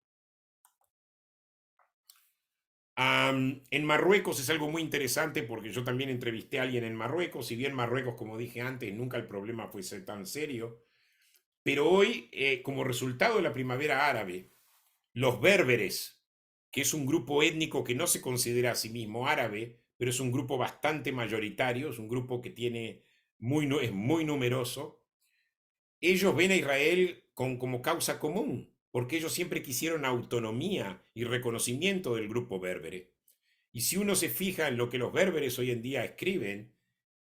En Marruecos es algo muy interesante porque yo también entrevisté a alguien en Marruecos, si bien Marruecos, como dije antes, nunca el problema fue ser tan serio, pero hoy, como resultado de la primavera árabe, los berbers, que es un grupo étnico que no se considera a sí mismo árabe, pero es un grupo bastante mayoritario, es un grupo que es muy numeroso, ellos ven a Israel como causa común, porque ellos siempre quisieron autonomía y reconocimiento del grupo berbere. Y si uno se fija en lo que los berberes hoy en día escriben,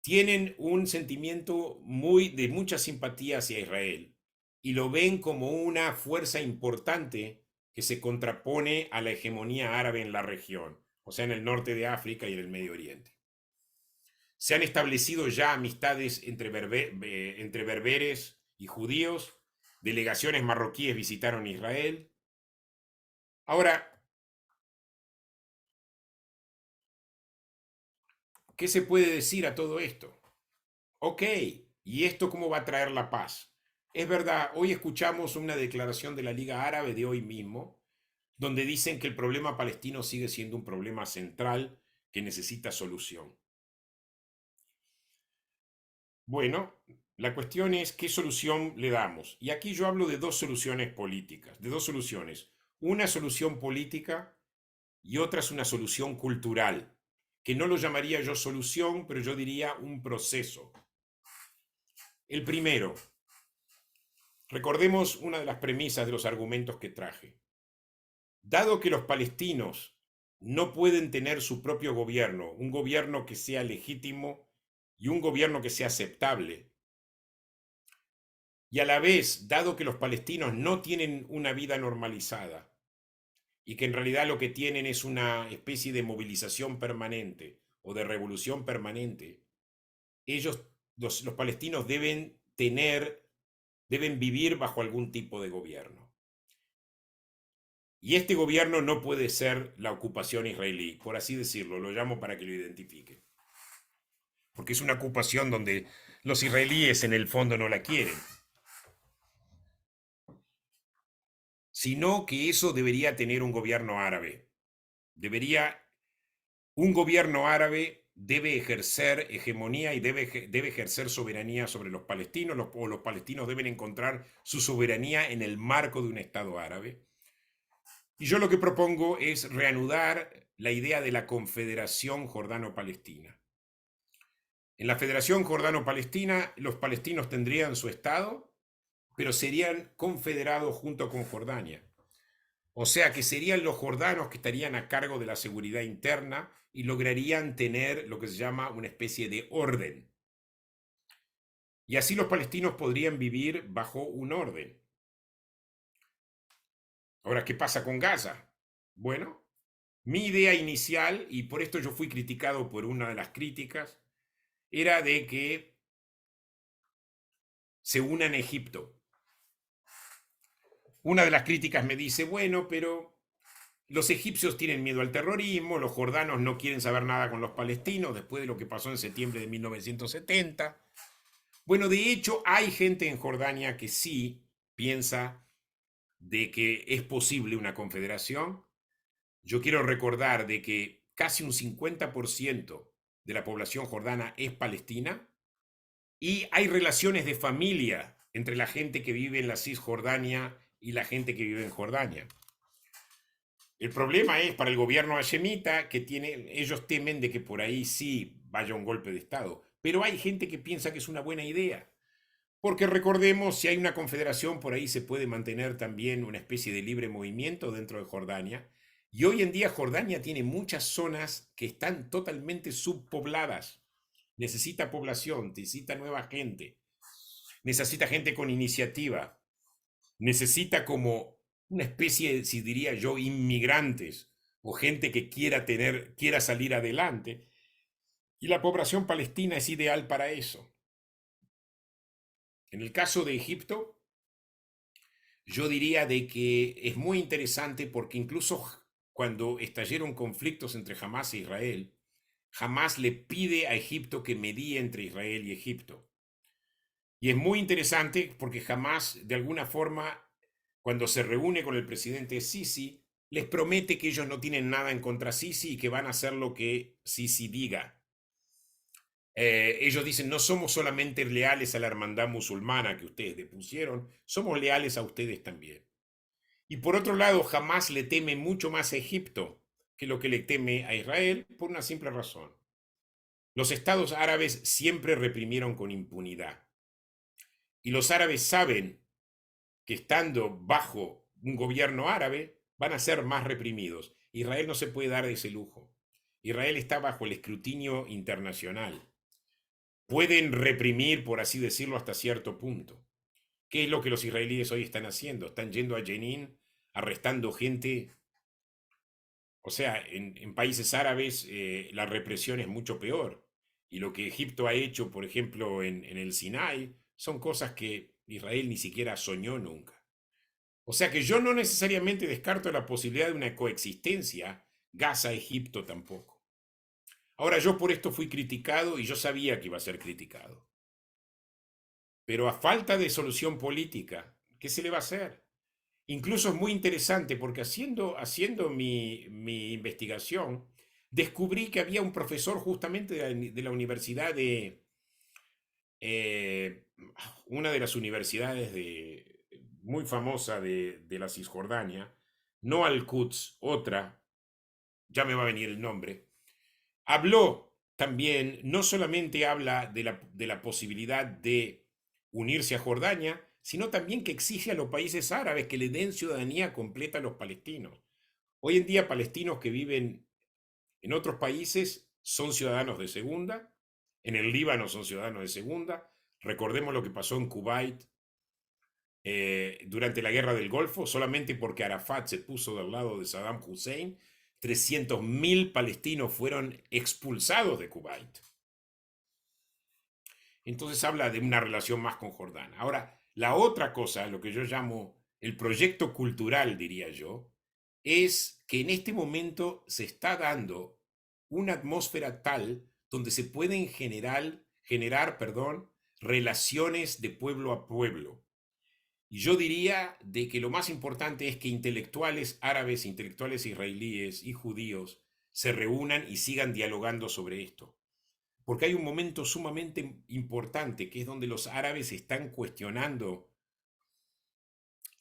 tienen un sentimiento de mucha simpatía hacia Israel y lo ven como una fuerza importante que se contrapone a la hegemonía árabe en la región, o sea, en el norte de África y en el Medio Oriente. Se han establecido ya amistades entre berberes y judíos, delegaciones marroquíes visitaron Israel. Ahora, ¿qué se puede decir a todo esto? Ok, ¿y esto cómo va a traer la paz? Es verdad, hoy escuchamos una declaración de la Liga Árabe de hoy mismo, donde dicen que el problema palestino sigue siendo un problema central que necesita solución. Bueno, la cuestión es qué solución le damos. Y aquí yo hablo de dos soluciones políticas, de dos soluciones. Una solución política y otra es una solución cultural, que no lo llamaría yo solución, pero yo diría un proceso. El primero, recordemos una de las premisas de los argumentos que traje. Dado que los palestinos no pueden tener su propio gobierno, un gobierno que sea legítimo y un gobierno que sea aceptable, y a la vez, dado que los palestinos no tienen una vida normalizada y que en realidad lo que tienen es una especie de movilización permanente o de revolución permanente, los palestinos deben vivir bajo algún tipo de gobierno. Y este gobierno no puede ser la ocupación israelí, por así decirlo, lo llamo para que lo identifique. Porque es una ocupación donde los israelíes en el fondo no la quieren. Sino que eso debería tener un gobierno árabe. Un gobierno árabe debe ejercer hegemonía y debe ejercer soberanía sobre los palestinos, o los palestinos deben encontrar su soberanía en el marco de un Estado árabe. Y yo lo que propongo es reanudar la idea de la Confederación Jordano-Palestina. En la Federación Jordano-Palestina, los palestinos tendrían su Estado, pero serían confederados junto con Jordania. O sea que serían los jordanos que estarían a cargo de la seguridad interna y lograrían tener lo que se llama una especie de orden. Y así los palestinos podrían vivir bajo un orden. Ahora, ¿qué pasa con Gaza? Bueno, mi idea inicial, y por esto yo fui criticado por una de las críticas, era de que se unan a Egipto. Una de las críticas me dice, bueno, pero los egipcios tienen miedo al terrorismo, los jordanos no quieren saber nada con los palestinos después de lo que pasó en septiembre de 1970. Bueno, de hecho, hay gente en Jordania que sí piensa de que es posible una confederación. Yo quiero recordar de que casi un 50% de la población jordana es palestina y hay relaciones de familia entre la gente que vive en la Cisjordania y la gente que vive en Jordania. El problema es para el gobierno hashemita que ellos temen de que por ahí sí vaya un golpe de Estado, pero hay gente que piensa que es una buena idea. Porque recordemos, si hay una confederación, por ahí se puede mantener también una especie de libre movimiento dentro de Jordania. Y hoy en día Jordania tiene muchas zonas que están totalmente subpobladas. Necesita población, necesita nueva gente, necesita gente con iniciativa, necesita como una especie, si diría yo, inmigrantes o gente que quiera salir adelante. Y la población palestina es ideal para eso. En el caso de Egipto, yo diría de que es muy interesante porque incluso cuando estallaron conflictos entre Hamás e Israel, Hamás le pide a Egipto que medie entre Israel y Egipto. Y es muy interesante porque Hamás, de alguna forma, cuando se reúne con el presidente Sisi, les promete que ellos no tienen nada en contra Sisi y que van a hacer lo que Sisi diga. Ellos dicen, no somos solamente leales a la hermandad musulmana que ustedes depusieron, somos leales a ustedes también. Y por otro lado, jamás le teme mucho más a Egipto que lo que le teme a Israel por una simple razón. Los estados árabes siempre reprimieron con impunidad. Y los árabes saben que estando bajo un gobierno árabe van a ser más reprimidos. Israel no se puede dar ese lujo. Israel está bajo el escrutinio internacional. Pueden reprimir, por así decirlo, hasta cierto punto. ¿Qué es lo que los israelíes hoy están haciendo? Están yendo a Jenin, arrestando gente. O sea, en países árabes la represión es mucho peor. Y lo que Egipto ha hecho, por ejemplo, en el Sinai, son cosas que Israel ni siquiera soñó nunca. O sea que yo no necesariamente descarto la posibilidad de una coexistencia Gaza-Egipto tampoco. Ahora, yo por esto fui criticado y yo sabía que iba a ser criticado. Pero a falta de solución política, ¿qué se le va a hacer? Incluso es muy interesante porque haciendo mi investigación, descubrí que había un profesor justamente de la universidad eh, una de las universidades muy famosa de la Cisjordania, no Al-Quds, otra, ya me va a venir el nombre, habló también, no solamente habla de la posibilidad de unirse a Jordania, sino también que exige a los países árabes que le den ciudadanía completa a los palestinos. Hoy en día palestinos que viven en otros países son ciudadanos de segunda, en el Líbano son ciudadanos de segunda, recordemos lo que pasó en Kuwait durante la guerra del Golfo, solamente porque Arafat se puso del lado de Saddam Hussein, 300.000 palestinos fueron expulsados de Kuwait. Entonces habla de una relación más con Jordania. Ahora, la otra cosa, lo que yo llamo el proyecto cultural, diría yo, es que en este momento se está dando una atmósfera tal donde se pueden generar, relaciones de pueblo a pueblo. Y yo diría de que lo más importante es que intelectuales árabes, intelectuales israelíes y judíos se reúnan y sigan dialogando sobre esto. Porque hay un momento sumamente importante que es donde los árabes están cuestionando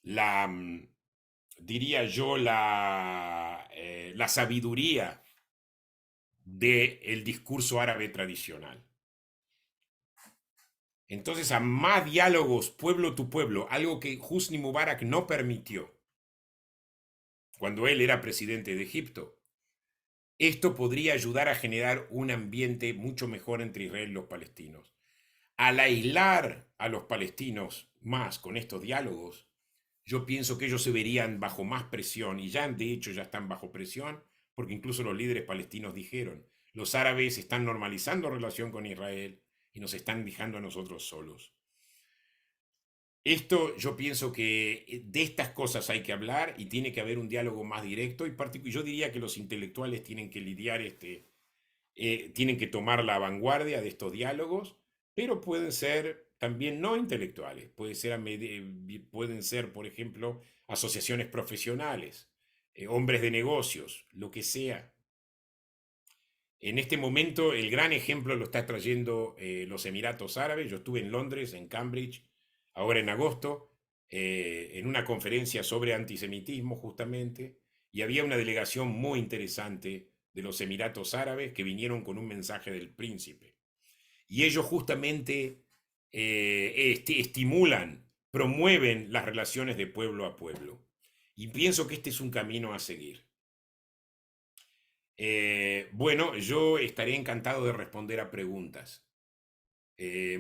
la, diría yo, la sabiduría del discurso árabe tradicional. Entonces, a más diálogos pueblo tu pueblo, algo que Husni Mubarak no permitió. cuando él era presidente de Egipto. Esto podría ayudar a generar un ambiente mucho mejor entre Israel y los palestinos. Al aislar a los palestinos más con estos diálogos, yo pienso que ellos se verían bajo más presión, y ya de hecho ya están bajo presión, porque incluso los líderes palestinos dijeron, los árabes están normalizando relación con Israel y nos están dejando a nosotros solos. Esto yo pienso que de estas cosas hay que hablar y tiene que haber un diálogo más directo, y yo diría que los intelectuales tienen que lidiar tienen que tomar la vanguardia de estos diálogos, pero pueden ser también no intelectuales, pueden ser, por ejemplo, asociaciones profesionales, hombres de negocios, lo que sea. En este momento el gran ejemplo lo está trayendo los Emiratos Árabes. Yo estuve en Londres, en Cambridge, ahora en agosto, en una conferencia sobre antisemitismo justamente, y había una delegación muy interesante de los Emiratos Árabes que vinieron con un mensaje del príncipe. Y ellos justamente estimulan, promueven las relaciones de pueblo a pueblo. Y pienso que este es un camino a seguir. Bueno, yo estaré encantado de responder a preguntas.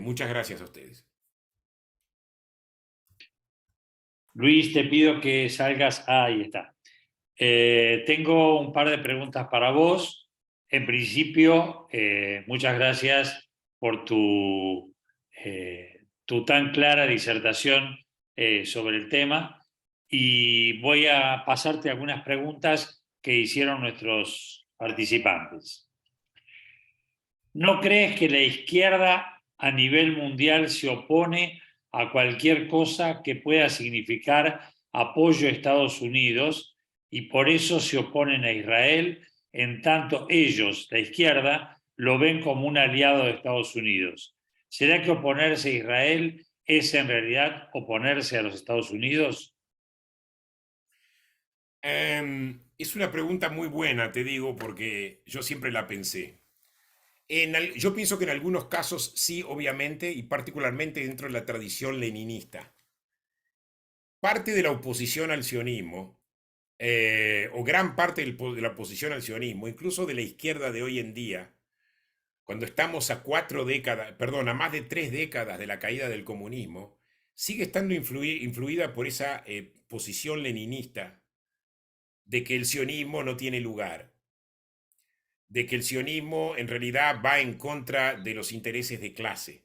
Muchas gracias a ustedes. Luis, te pido que salgas. Ahí está. Tengo un par de preguntas para vos. En principio, muchas gracias por tu tan clara disertación sobre el tema, y voy a pasarte algunas preguntas que hicieron nuestros participantes. ¿No crees que la izquierda a nivel mundial se opone a cualquier cosa que pueda significar apoyo a Estados Unidos, y por eso se oponen a Israel, en tanto ellos, la izquierda, lo ven como un aliado de Estados Unidos? ¿Será que oponerse a Israel es en realidad oponerse a los Estados Unidos? Es una pregunta muy buena, te digo, porque yo siempre la pensé. Yo pienso que en algunos casos sí, obviamente, y particularmente dentro de la tradición leninista. Parte de la oposición al sionismo, o gran parte de la oposición al sionismo, incluso de la izquierda de hoy en día, cuando estamos a 4 décadas, perdón, a más de 3 décadas de la caída del comunismo, sigue estando influida por esa posición leninista de que el sionismo no tiene lugar, de que el sionismo en realidad va en contra de los intereses de clase,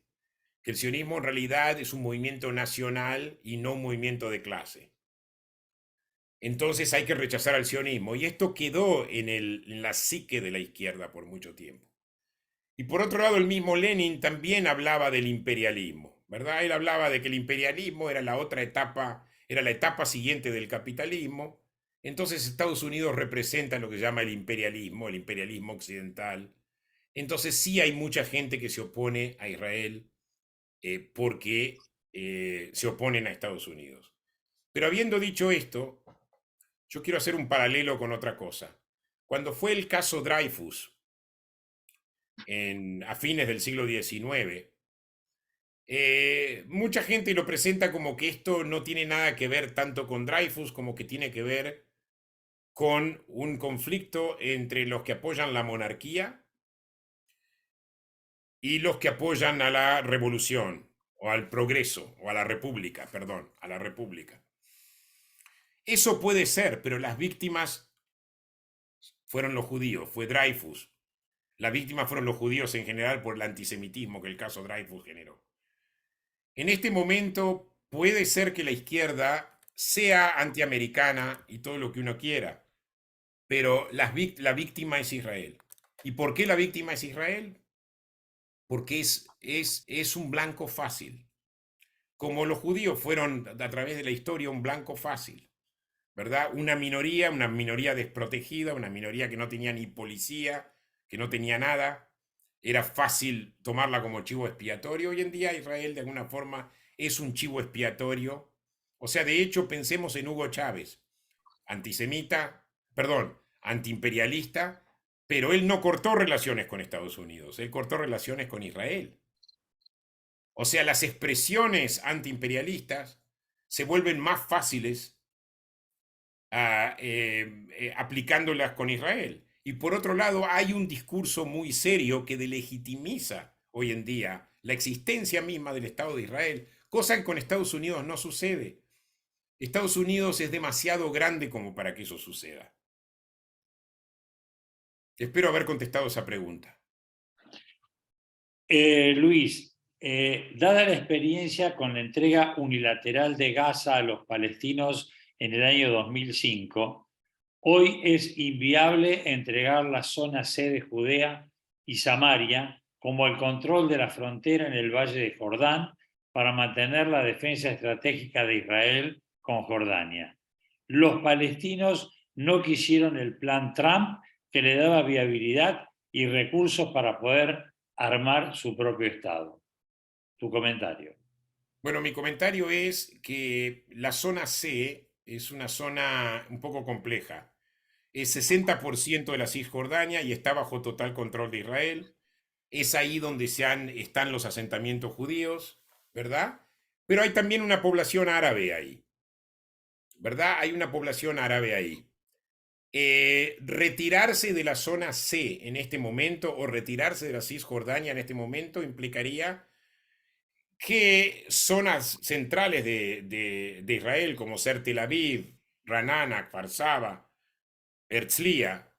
que el sionismo en realidad es un movimiento nacional y no un movimiento de clase. Entonces hay que rechazar al sionismo, y esto quedó en la psique de la izquierda por mucho tiempo. Y por otro lado, el mismo Lenin también hablaba del imperialismo, ¿verdad? Él hablaba de que el imperialismo era la otra etapa, era la etapa siguiente del capitalismo. Entonces Estados Unidos representa lo que se llama el imperialismo occidental. Entonces sí hay mucha gente que se opone a Israel porque se oponen a Estados Unidos. Pero habiendo dicho esto, yo quiero hacer un paralelo con otra cosa. Cuando fue el caso Dreyfus, a fines del siglo XIX, mucha gente lo presenta como que esto no tiene nada que ver tanto con Dreyfus como que tiene que ver con un conflicto entre los que apoyan la monarquía y los que apoyan a la revolución, o al progreso, o a la república, perdón, a la república. Eso puede ser, pero las víctimas fueron los judíos, fue Dreyfus. Las víctimas fueron los judíos en general por el antisemitismo que el caso Dreyfus generó. En este momento puede ser que la izquierda sea antiamericana y todo lo que uno quiera, pero la víctima es Israel. ¿Y por qué la víctima es Israel? Porque es un blanco fácil. Como los judíos fueron a través de la historia un blanco fácil, ¿verdad? Una minoría desprotegida, una minoría que no tenía ni policía, que no tenía nada. Era fácil tomarla como chivo expiatorio. Hoy en día Israel de alguna forma es un chivo expiatorio. O sea, de hecho, pensemos en Hugo Chávez, antisemita, perdón, antiimperialista, pero él no cortó relaciones con Estados Unidos, él cortó relaciones con Israel. O sea, las expresiones antiimperialistas se vuelven más fáciles aplicándolas con Israel. Y por otro lado, hay un discurso muy serio que delegitimiza hoy en día la existencia misma del Estado de Israel, cosa que con Estados Unidos no sucede. Estados Unidos es demasiado grande como para que eso suceda. Espero haber contestado esa pregunta. Luis, dada la experiencia con la entrega unilateral de Gaza a los palestinos en el año 2005, hoy es inviable entregar la zona C de Judea y Samaria como el control de la frontera en el Valle de Jordán para mantener la defensa estratégica de Israel con Jordania. Los palestinos no quisieron el plan Trump, que le daba viabilidad y recursos para poder armar su propio Estado. Tu comentario. Bueno, mi comentario es que la zona C es una zona un poco compleja. Es 60% de la Cisjordania y está bajo total control de Israel. Es ahí donde están los asentamientos judíos, ¿verdad? Pero hay también una población árabe ahí, ¿verdad? Hay una población árabe ahí. Retirarse de la zona C en este momento o retirarse de la Cisjordania en este momento implicaría que zonas centrales de Israel, como ser Tel Aviv, Ranana, Kfar Saba, Herzliya,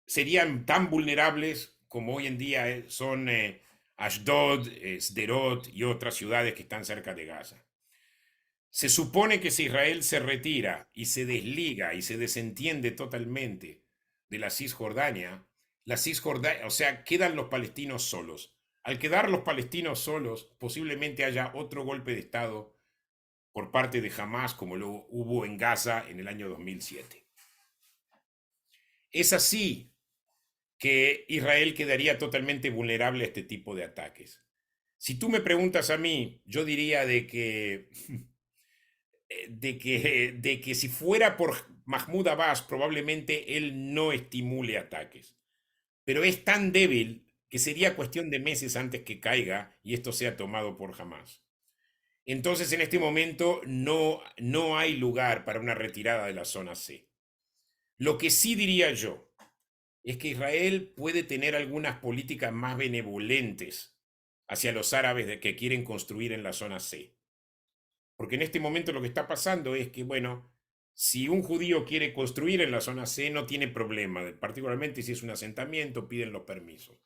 serían tan vulnerables como hoy en día son Ashdod, Sderot y otras ciudades que están cerca de Gaza. Se supone que si Israel se retira y se desliga y se desentiende totalmente de la Cisjordania, o sea, quedan los palestinos solos. Al quedar los palestinos solos, posiblemente haya otro golpe de Estado por parte de Hamas como lo hubo en Gaza en el año 2007. Es así que Israel quedaría totalmente vulnerable a este tipo de ataques. Si tú me preguntas a mí, yo diría de que si fuera por Mahmoud Abbas, probablemente él no estimule ataques. Pero es tan débil que sería cuestión de meses antes que caiga y esto sea tomado por Hamas. Entonces, en este momento no hay lugar para una retirada de la zona C. Lo que sí diría yo es que Israel puede tener algunas políticas más benevolentes hacia los árabes que quieren construir en la zona C. Porque en este momento lo que está pasando es que, bueno, si un judío quiere construir en la zona C, no tiene problema, particularmente si es un asentamiento, piden los permisos.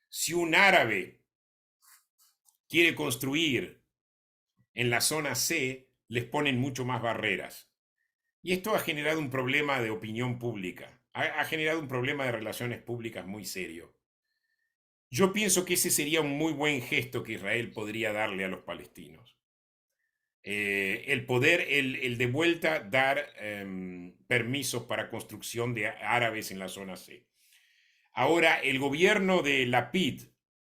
Si un árabe quiere construir en la zona C, les ponen mucho más barreras. Y esto ha generado un problema de opinión pública, ha generado un problema de relaciones públicas muy serio. Yo pienso que ese sería un muy buen gesto que Israel podría darle a los palestinos. El poder, el de vuelta dar permisos para construcción de árabes en la zona C. Ahora, el gobierno de Lapid,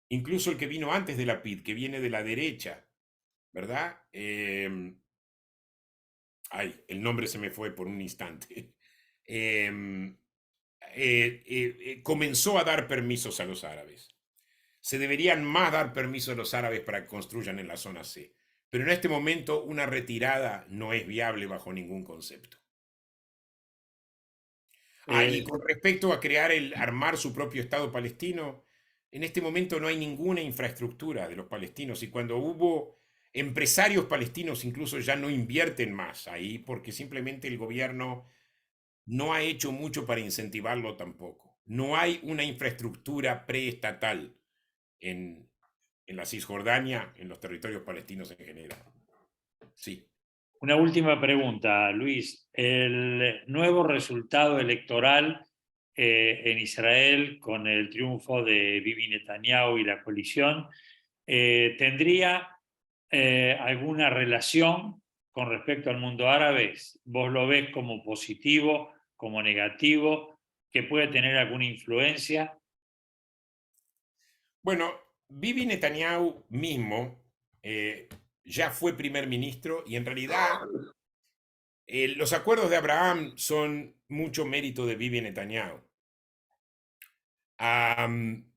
incluso el que vino antes de Lapid, que viene de la derecha, ¿verdad? El nombre se me fue por un instante. Comenzó a dar permisos a los árabes. Se deberían más dar permisos a los árabes para que construyan en la zona C. Pero en este momento una retirada no es viable bajo ningún concepto. Y con respecto a armar su propio Estado palestino, en este momento no hay ninguna infraestructura de los palestinos y cuando hubo empresarios palestinos incluso ya no invierten más ahí porque simplemente el gobierno no ha hecho mucho para incentivarlo tampoco. No hay una infraestructura preestatal en, en la Cisjordania, en los territorios palestinos en general. Sí. Una última pregunta, Luis. El nuevo resultado electoral en Israel con el triunfo de Bibi Netanyahu y la coalición, ¿tendría alguna relación con respecto al mundo árabe? ¿Vos lo ves como positivo, como negativo, que puede tener alguna influencia? Bueno, Bibi Netanyahu mismo ya fue primer ministro y en realidad los acuerdos de Abraham son mucho mérito de Bibi Netanyahu.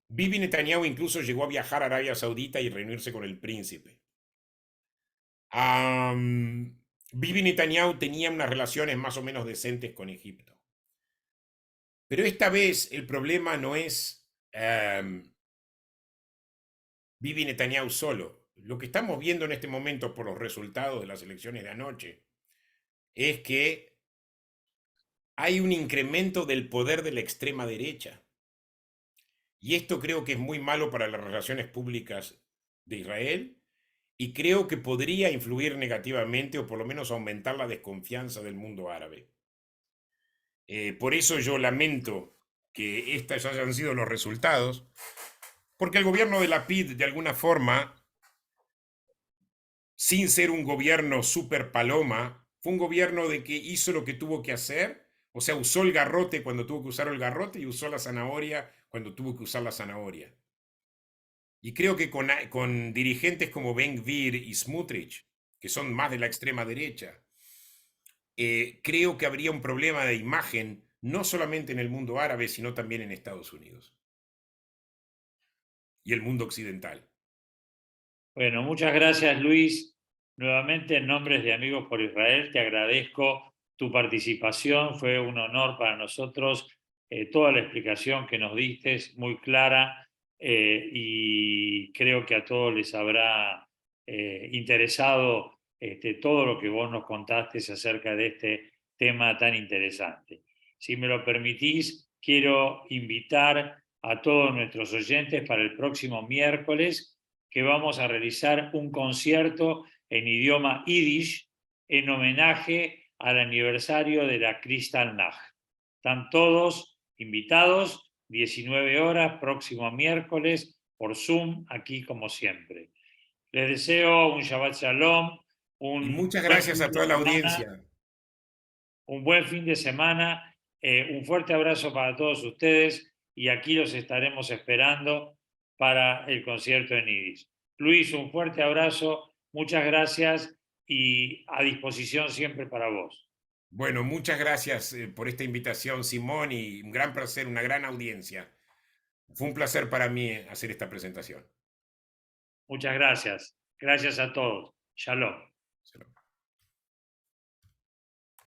Bibi Netanyahu incluso llegó a viajar a Arabia Saudita y reunirse con el príncipe. Bibi Netanyahu tenía unas relaciones más o menos decentes con Egipto. Pero esta vez el problema no es Bibi Netanyahu solo. Lo que estamos viendo en este momento por los resultados de las elecciones de anoche es que hay un incremento del poder de la extrema derecha. Y esto creo que es muy malo para las relaciones públicas de Israel y creo que podría influir negativamente o por lo menos aumentar la desconfianza del mundo árabe. Por eso yo lamento que estos hayan sido los resultados, porque el gobierno de Lapid, de alguna forma, sin ser un gobierno super paloma, fue un gobierno de que hizo lo que tuvo que hacer, o sea, usó el garrote cuando tuvo que usar el garrote y usó la zanahoria cuando tuvo que usar la zanahoria. Y creo que con dirigentes como Ben Gvir y Smutrich, que son más de la extrema derecha, creo que habría un problema de imagen, no solamente en el mundo árabe, sino también en Estados Unidos y el mundo occidental. Bueno, muchas gracias, Luis. Nuevamente, en nombre de Amigos por Israel, te agradezco tu participación. Fue un honor para nosotros toda la explicación que nos diste, es muy clara y creo que a todos les habrá interesado todo lo que vos nos contaste acerca de este tema tan interesante. Si me lo permitís, quiero invitar a todos nuestros oyentes para el próximo miércoles que vamos a realizar un concierto en idioma yiddish en homenaje al aniversario de la Kristallnacht. Están todos invitados, 19 horas, próximo miércoles, por Zoom, aquí como siempre. Les deseo un Shabbat Shalom, Y un muchas buen gracias fin a de toda la semana, audiencia. un buen fin de semana. Un fuerte abrazo para todos ustedes y aquí los estaremos esperando para el concierto en Idis. Luis, un fuerte abrazo, muchas gracias y a disposición siempre para vos. Bueno, muchas gracias por esta invitación, Simón, y un gran placer, una gran audiencia. Fue un placer para mí hacer esta presentación. Muchas gracias. Gracias a todos. Shalom.